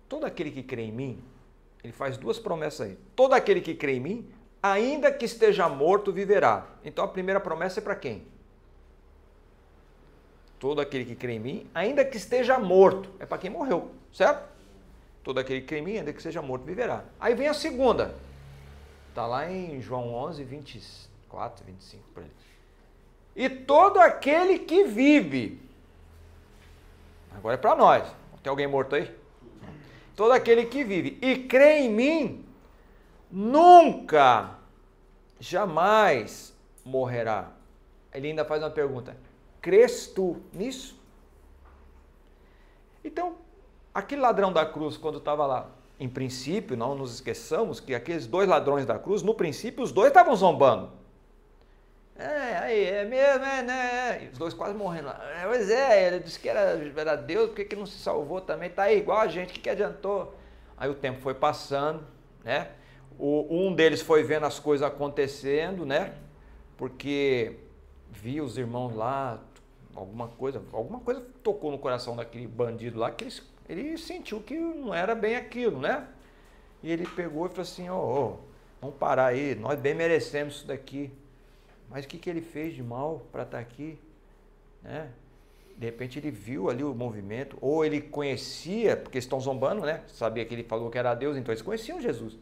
Todo aquele que crê em mim, ele faz 2 promessas aí. Todo aquele que crê em mim, ainda que esteja morto, viverá. Então a primeira promessa é para quem? Todo aquele que crê em mim, ainda que esteja morto. É para quem morreu, certo? Todo aquele que crê em mim, ainda que esteja morto, viverá. Aí vem a segunda. Está lá em João 11, 24, 25, por aí. E todo aquele que vive. Agora é para nós. Tem alguém morto aí? Todo aquele que vive e crê em mim, nunca, jamais morrerá. Ele ainda faz uma pergunta. Crês tu nisso? Então, aquele ladrão da cruz, quando estava lá, em princípio, não nos esqueçamos que aqueles 2 ladrões da cruz, no princípio, os 2 estavam zombando. É mesmo, né? Os 2 quase morrendo lá. Pois ele disse que era Deus, por que não se salvou também? Tá aí igual a gente, o que adiantou? Aí o tempo foi passando, né? Um deles foi vendo as coisas acontecendo, né? Porque via os irmãos lá, alguma coisa tocou no coração daquele bandido lá, que ele sentiu que não era bem aquilo, né? E ele pegou e falou assim, vamos parar aí, nós bem merecemos isso daqui. Mas o que ele fez de mal para estar aqui? Né? De repente ele viu ali o movimento, ou ele conhecia, porque estão zombando, né? Sabia que ele falou que era Deus, então eles conheciam Jesus.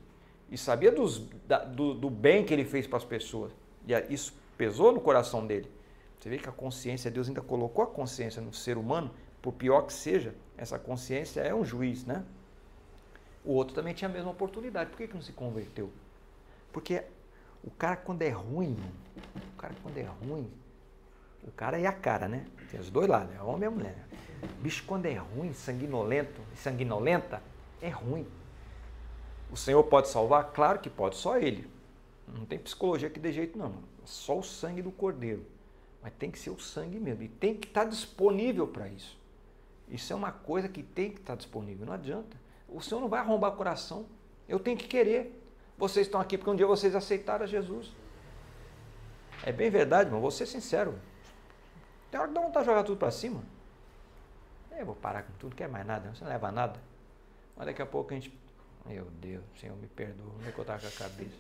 E sabia do bem que ele fez para as pessoas. E isso pesou no coração dele. Você vê que a consciência, Deus ainda colocou a consciência no ser humano, por pior que seja, essa consciência é um juiz, né? O outro também tinha a mesma oportunidade. Por que não se converteu? Porque o cara quando é ruim, o cara é a cara, né? Tem os 2 lados, é homem e a mulher. O bicho quando é ruim, sanguinolento e sanguinolenta, é ruim. O Senhor pode salvar? Claro que pode, só Ele. Não tem psicologia aqui de jeito não, só o sangue do Cordeiro. Mas tem que ser o sangue mesmo, e tem que estar disponível para isso. Isso é uma coisa que tem que estar disponível, não adianta. O Senhor não vai arrombar o coração, eu tenho que querer. Vocês estão aqui porque um dia vocês aceitaram a Jesus. É bem verdade, irmão, vou ser sincero. Tem hora que dá vontade de jogar tudo para cima. Eu vou parar com tudo, não quer mais nada, você não leva nada. Mas daqui a pouco a gente... Meu Deus, Senhor, me perdoa, onde é que eu estava com a cabeça?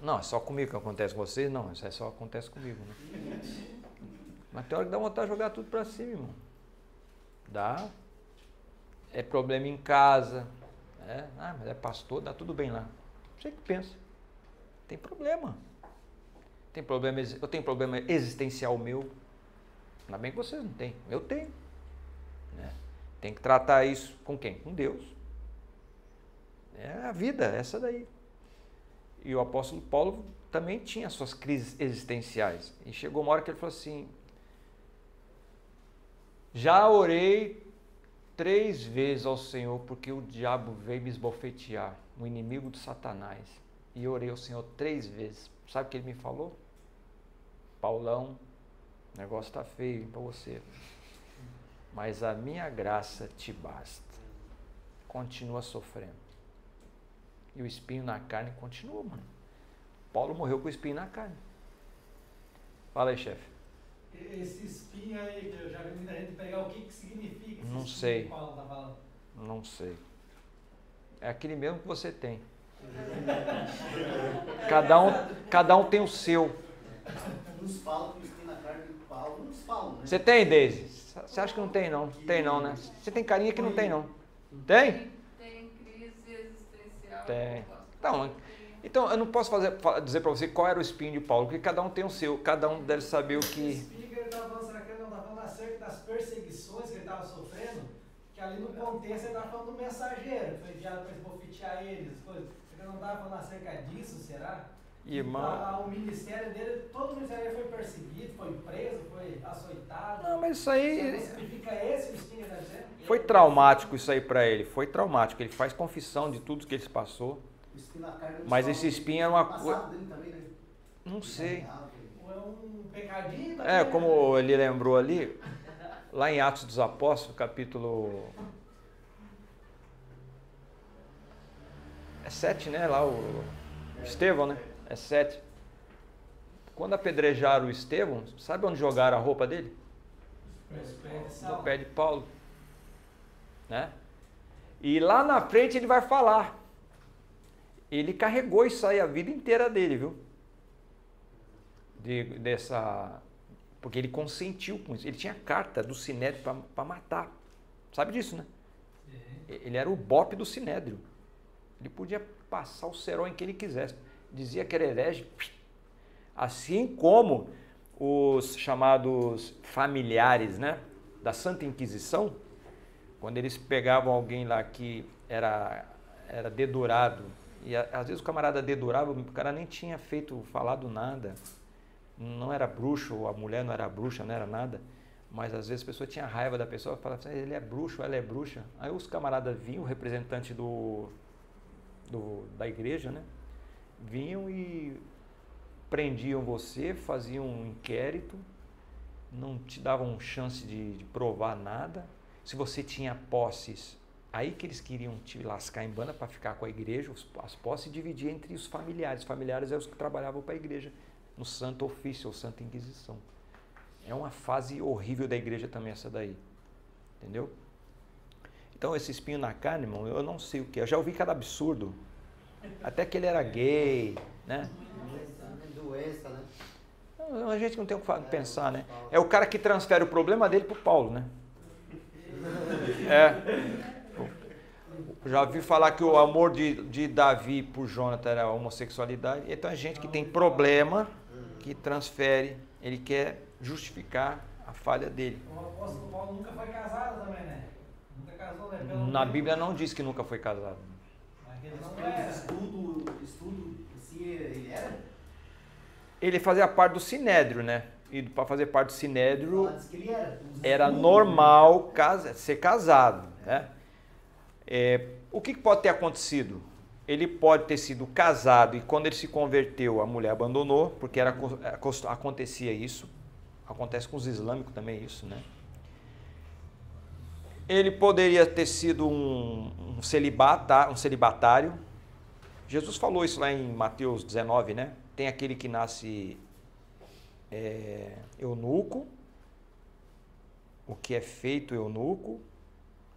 Não, é só comigo que acontece com vocês? Não, isso só acontece comigo, né? Mas tem hora que dá vontade de jogar tudo para cima, irmão. Dá. É problema em casa. Mas é pastor, dá tudo bem lá. Você que pensa. Tem problema. Eu tenho problema existencial meu. Ainda bem que vocês não têm. Eu tenho. Né? Tem que tratar isso com quem? Com Deus. É a vida, essa daí. E o apóstolo Paulo também tinha suas crises existenciais. E chegou uma hora que ele falou assim: já orei 3 vezes ao Senhor porque o diabo veio me esbofetear, o inimigo de Satanás. E orei ao Senhor 3 vezes. Sabe o que ele me falou? Paulão, o negócio está feio para você, mas a minha graça te basta. Continua sofrendo. E o espinho na carne continua, mano. Paulo morreu com o espinho na carne. Fala aí, chefe. Esse espinho aí, que eu já vi muita gente pegar, o que significa esse Não espinho sei. que Paulo está falando? Não sei. É aquele mesmo que você tem. Cada um tem o seu. Uns falam que o espinho na carne de Paulo, uns falam, né? Você tem, Deise? Você acha que não tem, não? Tem não, né? Você tem carinha que não tem, não. Tem? Tem crise existencial. Tem. Então, eu não posso dizer para você qual era o espinho de Paulo, porque cada um tem o seu, cada um deve saber o Esse que... espinho que ele estava falando, será que ele não está falando acerca das perseguições que ele estava sofrendo? Que ali no contexto ele estava falando do mensageiro, que foi enviado para esbofetear ele, as coisas. Será que ele não estava falando acerca disso, será? Irmão... O ministério dele, todo o ministério dele foi perseguido, foi preso, foi açoitado. Não, mas isso aí... Não significa esse o espinho que ele está dizendo? Foi traumático isso aí para ele, foi traumático. Ele faz confissão de tudo que ele passou. O espinho na carne, uns Mas falam esse que espinho era uma passado coisa... dele também, né? Não sei. Ou é um pecadinho? É, como ele lembrou ali, lá em Atos dos Apóstolos, capítulo... É 7, né? Lá o Estevão, né? É 7. Quando apedrejaram o Estevão, sabe onde jogaram a roupa dele? No pé de Paulo. Né? E lá na frente ele vai falar. Ele carregou isso aí a vida inteira dele, viu? Porque ele consentiu com isso. Ele tinha carta do Sinédrio para matar. Sabe disso, né? Ele era o bope do Sinédrio. Ele podia passar o cerol em que ele quisesse. Dizia que era herege. Assim como os chamados familiares, né, da Santa Inquisição, quando eles pegavam alguém lá que era dedurado, e às vezes o camarada dedurava, o cara nem tinha falado nada, não era bruxo, a mulher não era bruxa, não era nada, mas às vezes a pessoa tinha raiva da pessoa, falava assim, ele é bruxo, ela é bruxa. Aí os camaradas vinham, o representante da igreja, né, vinham e prendiam você, faziam um inquérito, não te davam chance de provar nada. Se você tinha posses, aí que eles queriam te lascar em banda para ficar com a igreja, as posses dividir entre os familiares. Os familiares eram os que trabalhavam para a igreja, no Santo Ofício ou Santa Inquisição. É uma fase horrível da igreja também essa daí, entendeu? Então esse espinho na carne, irmão, eu não sei o que. Eu já ouvi cada absurdo, até que ele era gay, né? Doença, né? A gente não tem o que pensar, né? É o cara que transfere o problema dele para o Paulo, né? Já ouvi falar que o amor de Davi por Jonathan era a homossexualidade. Então é gente que tem problema, que transfere, ele quer justificar a falha dele. O apóstolo Paulo nunca foi casado também, né? Nunca casou, né? Na Bíblia não diz que nunca foi casado. Mas ele não era. Estudo, assim, ele era? Ele fazia parte do Sinédrio, né? E para fazer parte do Sinédrio, Diz que ele era normal ser casado, né? O que pode ter acontecido? Ele pode ter sido casado e quando ele se converteu, a mulher abandonou, porque acontecia isso. Acontece com os islâmicos também isso, né? Ele poderia ter sido um celibatário. Jesus falou isso lá em Mateus 19, né? Tem aquele que nasce eunuco, o que é feito eunuco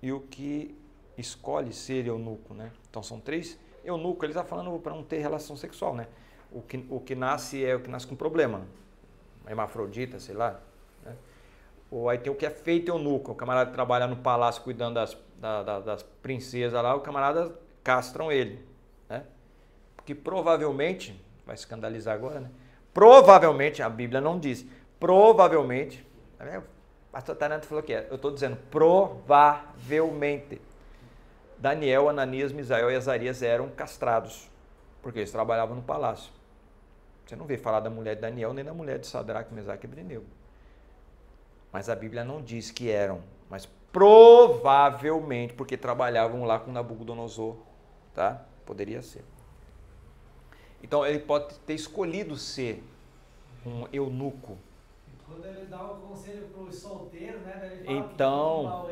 e o que escolhe ser eunuco, né? Então são 3 eunucos. Ele está falando para não ter relação sexual, né? O que nasce é o que nasce com problema, hermafrodita, sei lá, né? Ou aí tem o que é feito eunuco, o camarada que trabalha no palácio cuidando das princesas lá, o camarada castram ele, né? Porque provavelmente, vai escandalizar agora, né? Provavelmente, a Bíblia não diz, provavelmente, o pastor Taranto falou que eu estou dizendo provavelmente, Daniel, Ananias, Misael e Azarias eram castrados, porque eles trabalhavam no palácio. Você não vê falar da mulher de Daniel nem da mulher de Sadraque, Mesaque e Abednego. Mas a Bíblia não diz que eram, mas provavelmente porque trabalhavam lá com Nabucodonosor, tá? Poderia ser. Então ele pode ter escolhido ser um eunuco. Quando ele dá o conselho para os solteiros, né? Ele fala Então,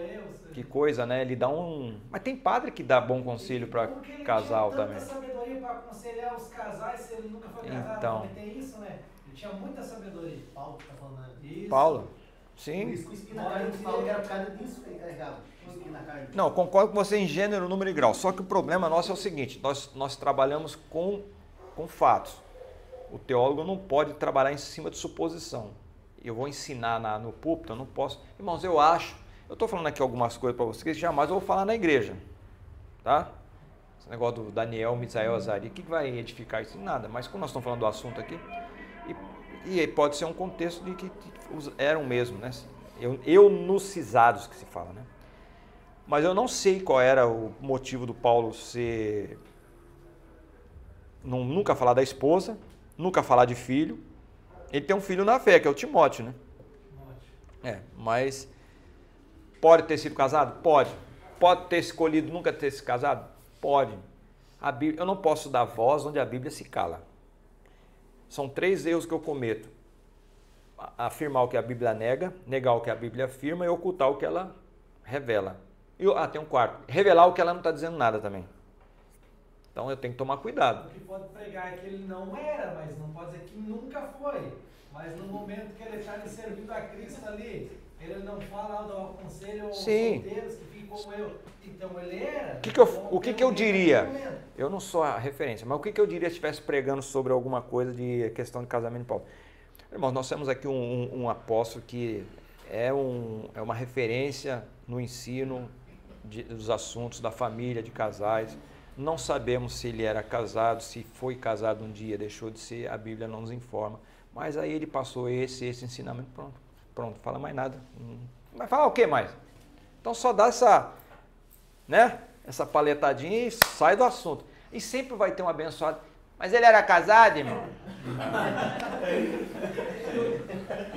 que coisa, né? Ele dá um... Mas tem padre que dá bom conselho para casal também. Ele tinha tanta sabedoria para aconselhar os casais se ele nunca foi casado. Então. Também tem isso, né? Ele tinha muita sabedoria. Paulo que tá falando isso. Paulo? Por Sim. isso que o espinho na carne do Paulo era por causa disso que ele carregava. O espinho na carne. Não, concordo com você em gênero, número e grau. Só que o problema nosso é o seguinte, nós trabalhamos com fatos. O teólogo não pode trabalhar em cima de suposição. Eu vou ensinar no púlpito, eu não posso. Irmãos, eu acho, eu estou falando aqui algumas coisas para vocês que jamais eu vou falar na igreja. Tá? Esse negócio do Daniel, Misael, Azari, o que vai edificar isso? Nada. Mas como nós estamos falando do assunto aqui, e pode ser um contexto de que eram mesmo, né? Eunucizados que se fala, né? Mas eu não sei qual era o motivo do Paulo ser... nunca falar da esposa, nunca falar de filho. Ele tem um filho na fé, que é o Timóteo, né? Mas pode ter sido casado? Pode. Pode ter escolhido nunca ter se casado? Pode. A Bíblia, eu não posso dar voz onde a Bíblia se cala. São 3 erros que eu cometo. Afirmar o que a Bíblia nega, negar o que a Bíblia afirma e ocultar o que ela revela. Tem um quarto. Revelar o que ela não está dizendo nada também. Então eu tenho que tomar cuidado. O que pode pregar é que ele não era, mas não pode dizer que nunca foi. Mas no momento que ele está servindo a Cristo ali, ele não fala, dá um conselho aos solteiros que fiquem como eu. Então ele era. O que eu diria? Eu não sou a referência, mas o que eu diria se estivesse pregando sobre alguma coisa de questão de casamento de Paulo? Irmãos, nós temos aqui um apóstolo que é uma referência no ensino dos assuntos da família, de casais. Não sabemos se ele era casado, se foi casado um dia, deixou de ser, a Bíblia não nos informa. Mas aí ele passou esse ensinamento, pronto, fala mais nada. Vai falar o que mais? Então só dá essa paletadinha e sai do assunto. E sempre vai ter um abençoado. Mas ele era casado, irmão?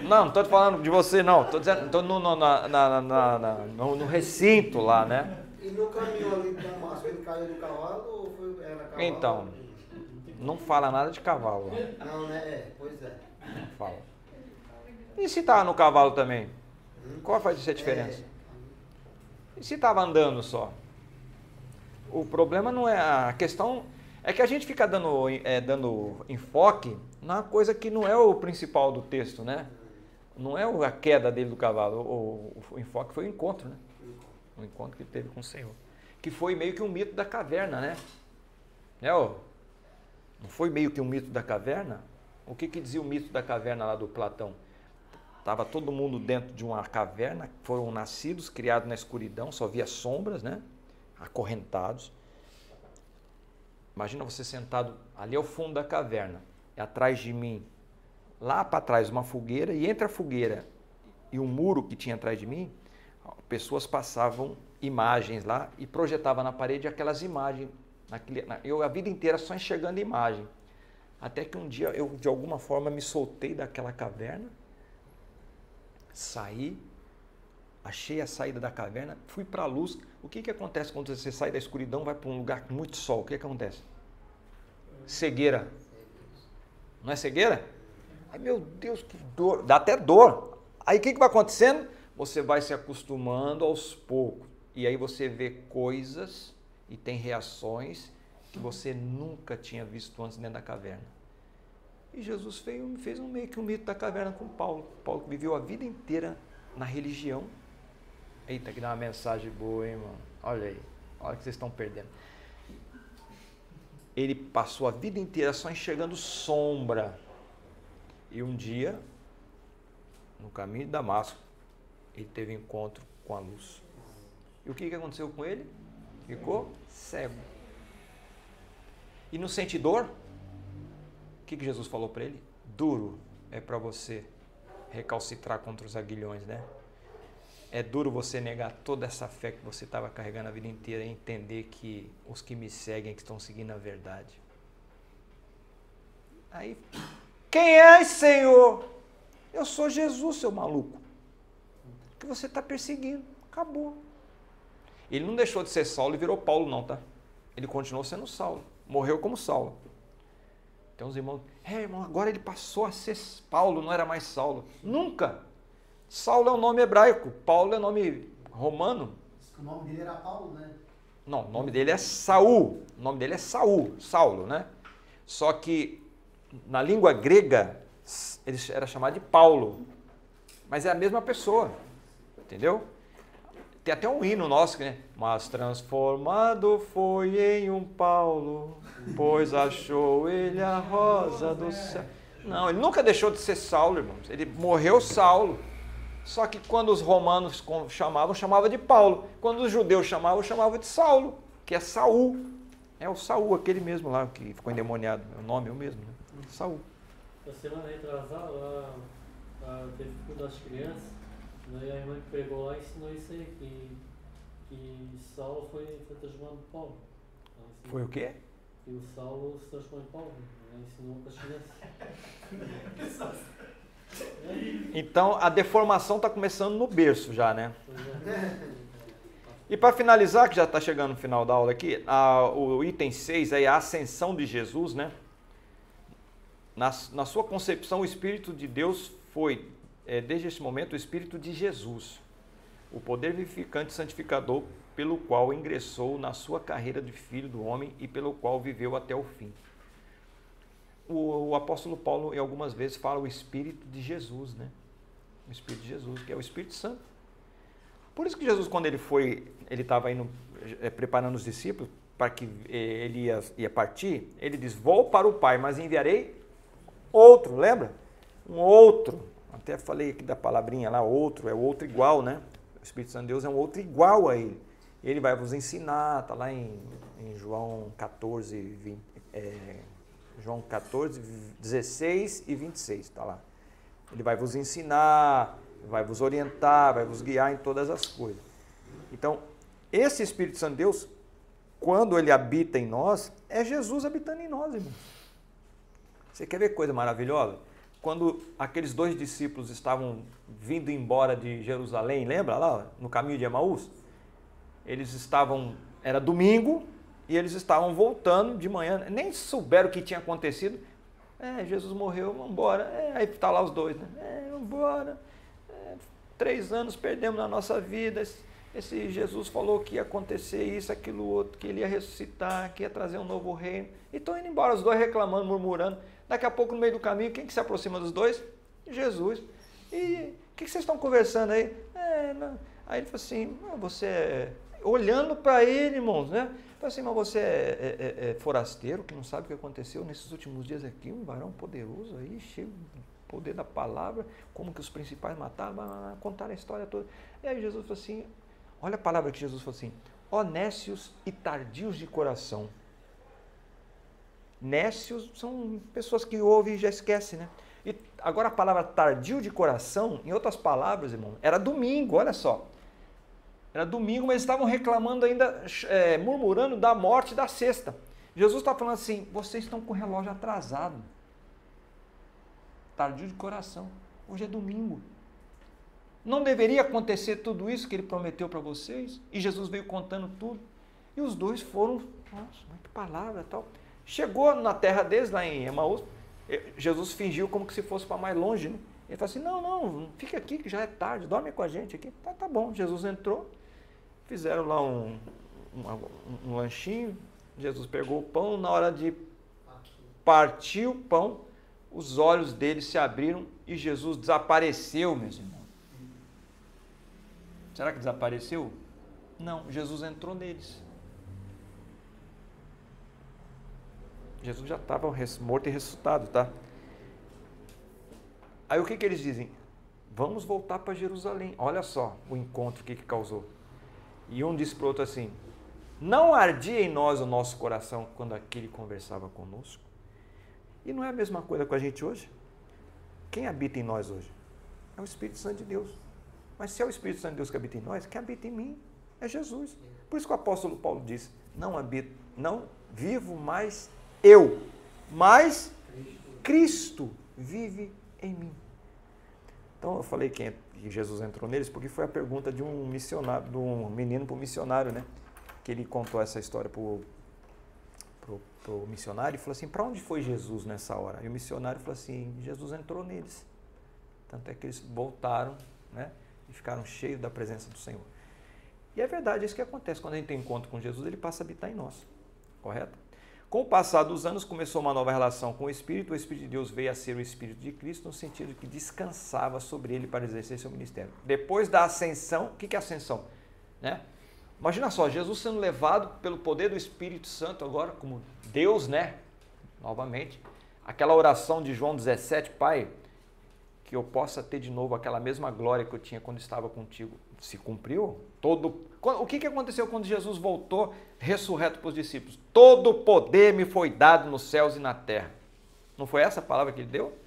Não estou falando de você, não. Estou dizendo, estou no recinto lá, né? E no caminho ali de Damasco, ele caiu do cavalo ou era cavalo? Então, não fala nada de cavalo lá. Não, né? Pois é. Não fala. E se estava no cavalo também? Qual vai ser a diferença? E se estava andando só? O problema não é a questão... É que a gente fica dando enfoque na coisa que não é o principal do texto, né? Não é a queda dele do cavalo. O enfoque foi o encontro, né? O encontro que ele teve com o Senhor. Que foi meio que um mito da caverna, né? Não foi meio que um mito da caverna? O que dizia o mito da caverna lá do Platão? Estava todo mundo dentro de uma caverna, foram nascidos, criados na escuridão, só via sombras, né? Acorrentados. Imagina você sentado ali ao fundo da caverna, e atrás de mim, lá para trás, uma fogueira, e entre a fogueira e o muro que tinha atrás de mim, pessoas passavam imagens lá e projetavam na parede aquelas imagens. Eu a vida inteira só enxergando imagem. Até que um dia eu, de alguma forma, me soltei daquela caverna, saí, achei a saída da caverna, fui para a luz. O que acontece quando você sai da escuridão e vai para um lugar com muito sol? O que acontece? Cegueira. Não é cegueira? Ai, meu Deus, que dor. Dá até dor. Aí o que vai acontecendo? Você vai se acostumando aos poucos. E aí você vê coisas e tem reações que você nunca tinha visto antes dentro da caverna. E Jesus fez meio que um mito da caverna com Paulo. Paulo viveu a vida inteira na religião. Eita, que dá uma mensagem boa, hein, mano? Olha aí, olha o que vocês estão perdendo. Ele passou a vida inteira só enxergando sombra. E um dia, no caminho de Damasco, ele teve encontro com a luz. E o que aconteceu com ele? Ficou cego. E não sente dor? O que Jesus falou para ele? Duro é para você recalcitrar contra os aguilhões, né? É duro você negar toda essa fé que você estava carregando a vida inteira e entender que os que me seguem que estão seguindo a verdade. Aí, quem és, Senhor? Eu sou Jesus, seu maluco. Que você está perseguindo. Acabou. Ele não deixou de ser Saulo e virou Paulo, não, tá? Ele continuou sendo Saulo. Morreu como Saulo. Tem uns irmãos, irmão, agora ele passou a ser Paulo, não era mais Saulo. Nunca. Saulo é um nome hebraico, Paulo é nome romano. O nome dele era Paulo, né? Não, o nome dele é Saul. O nome dele é Saul, Saulo, né? Só que na língua grega ele era chamado de Paulo. Mas é a mesma pessoa. Entendeu? Tem até um hino nosso, né? Mas transformado foi em um Paulo, pois achou ele a rosa do céu. Não, ele nunca deixou de ser Saulo, irmãos. Ele morreu Saulo. Só que quando os romanos chamava de Paulo. Quando os judeus chamava de Saulo, que é Saul. É o Saul, aquele mesmo lá que ficou endemoniado. O nome é o mesmo, né? Saul. Na semana retrasada, lá teve culto das crianças, daí a irmã que pregou lá ensinou isso aí, que Saulo foi transformado em Paulo. Foi o quê? Que o Saulo se transformou em Paulo. Ela ensinou para as crianças. Então a deformação está começando no berço já, né? E para finalizar, que já está chegando no final da aula aqui, o item 6 é a ascensão de Jesus, né? Na sua concepção, o Espírito de Deus foi, desde esse momento, o Espírito de Jesus, o poder vivificante e santificador pelo qual ingressou na sua carreira de Filho do Homem e pelo qual viveu até o fim. O apóstolo Paulo, em algumas vezes, fala o Espírito de Jesus, né? O Espírito de Jesus, que é o Espírito Santo. Por isso que Jesus, quando ele estava indo preparando os discípulos para que ele ia partir, ele diz, vou para o Pai, mas enviarei outro, lembra? Um outro. Até falei aqui da palavrinha lá, outro, é o outro igual, né? O Espírito Santo de Deus é um outro igual a ele. Ele vai vos ensinar, está lá em João 14, 20, João 14, 16 e 26, está lá. Ele vai vos ensinar, vai vos orientar, vai vos guiar em todas as coisas. Então, esse Espírito Santo de Deus, quando ele habita em nós, é Jesus habitando em nós, irmãos. Você quer ver coisa maravilhosa? Quando aqueles 2 discípulos estavam vindo embora de Jerusalém, lembra lá, no caminho de Emaús? Eles estavam, era domingo, e eles estavam voltando de manhã, nem souberam o que tinha acontecido. Jesus morreu, vamos embora. Aí está lá os 2, né? Vamos embora. 3 anos perdemos na nossa vida. Esse Jesus falou que ia acontecer isso, aquilo, outro, que ele ia ressuscitar, que ia trazer um novo reino. E estão indo embora, os 2 reclamando, murmurando. Daqui a pouco, no meio do caminho, quem que se aproxima dos 2? Jesus. E o que vocês estão conversando aí? Aí ele falou assim, você... Olhando para ele, irmãos, né? Falei assim, mas você é forasteiro, que não sabe o que aconteceu nesses últimos dias aqui, um varão poderoso aí, cheio do poder da palavra, como que os principais mataram, contaram a história toda. E aí Jesus falou assim, olha a palavra que Jesus falou assim, ó nécios e tardios de coração. Nécios são pessoas que ouvem e já esquecem, né? E agora a palavra tardio de coração, em outras palavras, irmão, era domingo, olha só. Era domingo, mas estavam reclamando ainda, murmurando da morte da sexta. Jesus está falando assim, vocês estão com o relógio atrasado. Tardio de coração. Hoje é domingo. Não deveria acontecer tudo isso que ele prometeu para vocês? E Jesus veio contando tudo. E os 2 foram, nossa, que palavra tal. Chegou na terra deles, lá em Emaús, Jesus fingiu como que se fosse para mais longe, né? Ele falou assim, não, fica aqui que já é tarde, dorme com a gente aqui. Tá bom, Jesus entrou, fizeram lá um lanchinho, Jesus pegou o pão, na hora de partir o pão, os olhos deles se abriram e Jesus desapareceu, meus irmãos. Será que desapareceu? Não, Jesus entrou neles. Jesus já estava morto e ressuscitado, tá? Aí o que eles dizem? Vamos voltar para Jerusalém. Olha só o encontro que causou. E um disse para o outro assim, não ardia em nós o nosso coração quando aquele conversava conosco? E não é a mesma coisa com a gente hoje? Quem habita em nós hoje? É o Espírito Santo de Deus. Mas se é o Espírito Santo de Deus que habita em nós, quem habita em mim é Jesus. Por isso que o apóstolo Paulo diz, não vivo mais eu, mas Cristo vive em mim. Então eu falei que Jesus entrou neles porque foi a pergunta de um missionário, de um menino para o missionário, né? Que ele contou essa história para o missionário e falou assim, para onde foi Jesus nessa hora? E o missionário falou assim, Jesus entrou neles. Tanto é que eles voltaram, né? E ficaram cheios da presença do Senhor. E é verdade, é isso que acontece. Quando a gente tem encontro com Jesus, ele passa a habitar em nós. Correto? Com o passar dos anos, começou uma nova relação com o Espírito de Deus veio a ser o Espírito de Cristo, no sentido que descansava sobre ele para exercer seu ministério. Depois da ascensão, o que é ascensão? Né? Imagina só, Jesus sendo levado pelo poder do Espírito Santo agora, como Deus, né? Novamente, aquela oração de João 17, Pai, que eu possa ter de novo aquela mesma glória que eu tinha quando estava contigo, se cumpriu? O que aconteceu quando Jesus voltou ressurreto para os discípulos? Todo poder me foi dado nos céus e na terra. Não foi essa a palavra que ele deu?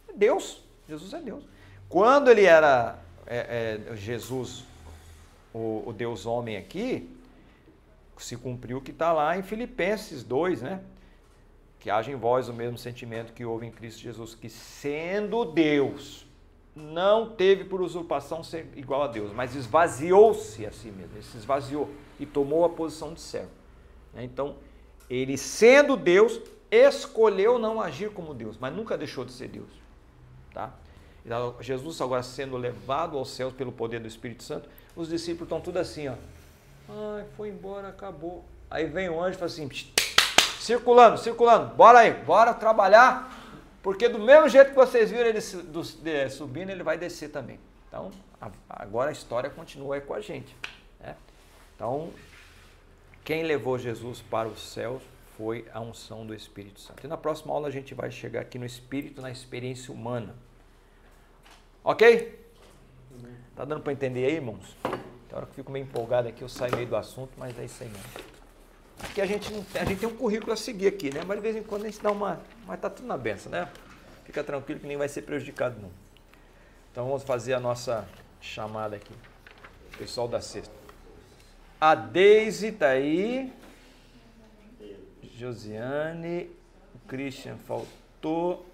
É Deus. Jesus é Deus. Quando ele era Jesus, o Deus homem aqui, se cumpriu o que está lá em Filipenses 2, né? Que haja em vós o mesmo sentimento que houve em Cristo Jesus, que sendo Deus, não teve por usurpação ser igual a Deus, mas esvaziou-se a si mesmo, ele se esvaziou e tomou a posição de servo. Então, ele sendo Deus, escolheu não agir como Deus, mas nunca deixou de ser Deus. Tá? Então, Jesus agora sendo levado aos céus pelo poder do Espírito Santo, os discípulos estão tudo assim, ó. Ai, foi embora, acabou. Aí vem o anjo e fala assim, circulando, bora aí, bora trabalhar, porque do mesmo jeito que vocês viram ele subindo, ele vai descer também. Então, agora a história continua aí com a gente. Né? Então, quem levou Jesus para os céus foi a unção do Espírito Santo. E na próxima aula a gente vai chegar aqui no Espírito, na experiência humana. Ok? Tá dando para entender aí, irmãos? Tem hora que eu fico meio empolgado aqui, eu saio meio do assunto, mas é isso aí mesmo. Aqui a gente tem um currículo a seguir aqui, né? Mas de vez em quando a gente dá uma... Mas tá tudo na benção, né? Fica tranquilo que nem vai ser prejudicado, não. Então vamos fazer a nossa chamada aqui. Pessoal da sexta. A Deise tá aí. Josiane. O Christian faltou.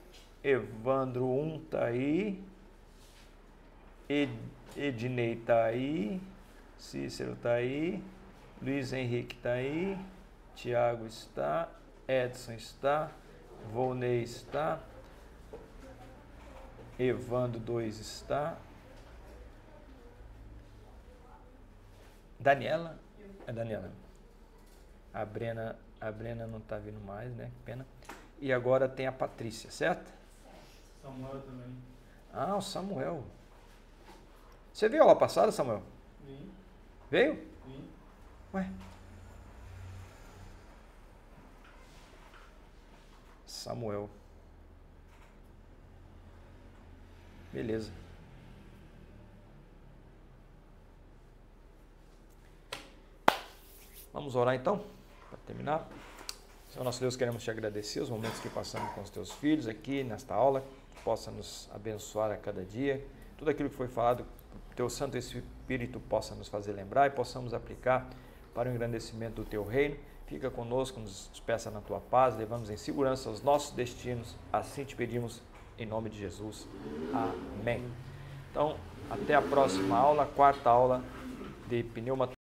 Evandro 1 tá aí. Ednei tá aí. Cícero tá aí. Luiz Henrique está aí, Tiago está, Edson está, Volney está, Evandro 2 está, Daniela, é Daniela, a Brena não está vindo mais, né, que pena, e agora tem a Patrícia, certo? Samuel também. Ah, o Samuel. Você veio aula passada, Samuel? Vim. Veio? Vim. Ué? Samuel. Beleza. Vamos orar então, para terminar. Senhor nosso Deus, queremos te agradecer os momentos que passamos com os teus filhos aqui nesta aula, que possa nos abençoar a cada dia. Tudo aquilo que foi falado, teu Santo Espírito possa nos fazer lembrar e possamos aplicar para o engrandecimento do teu reino. Fica conosco, nos despeça na tua paz, levamos em segurança os nossos destinos, assim te pedimos em nome de Jesus. Amém. Então, até a próxima aula, quarta aula de pneumatologia.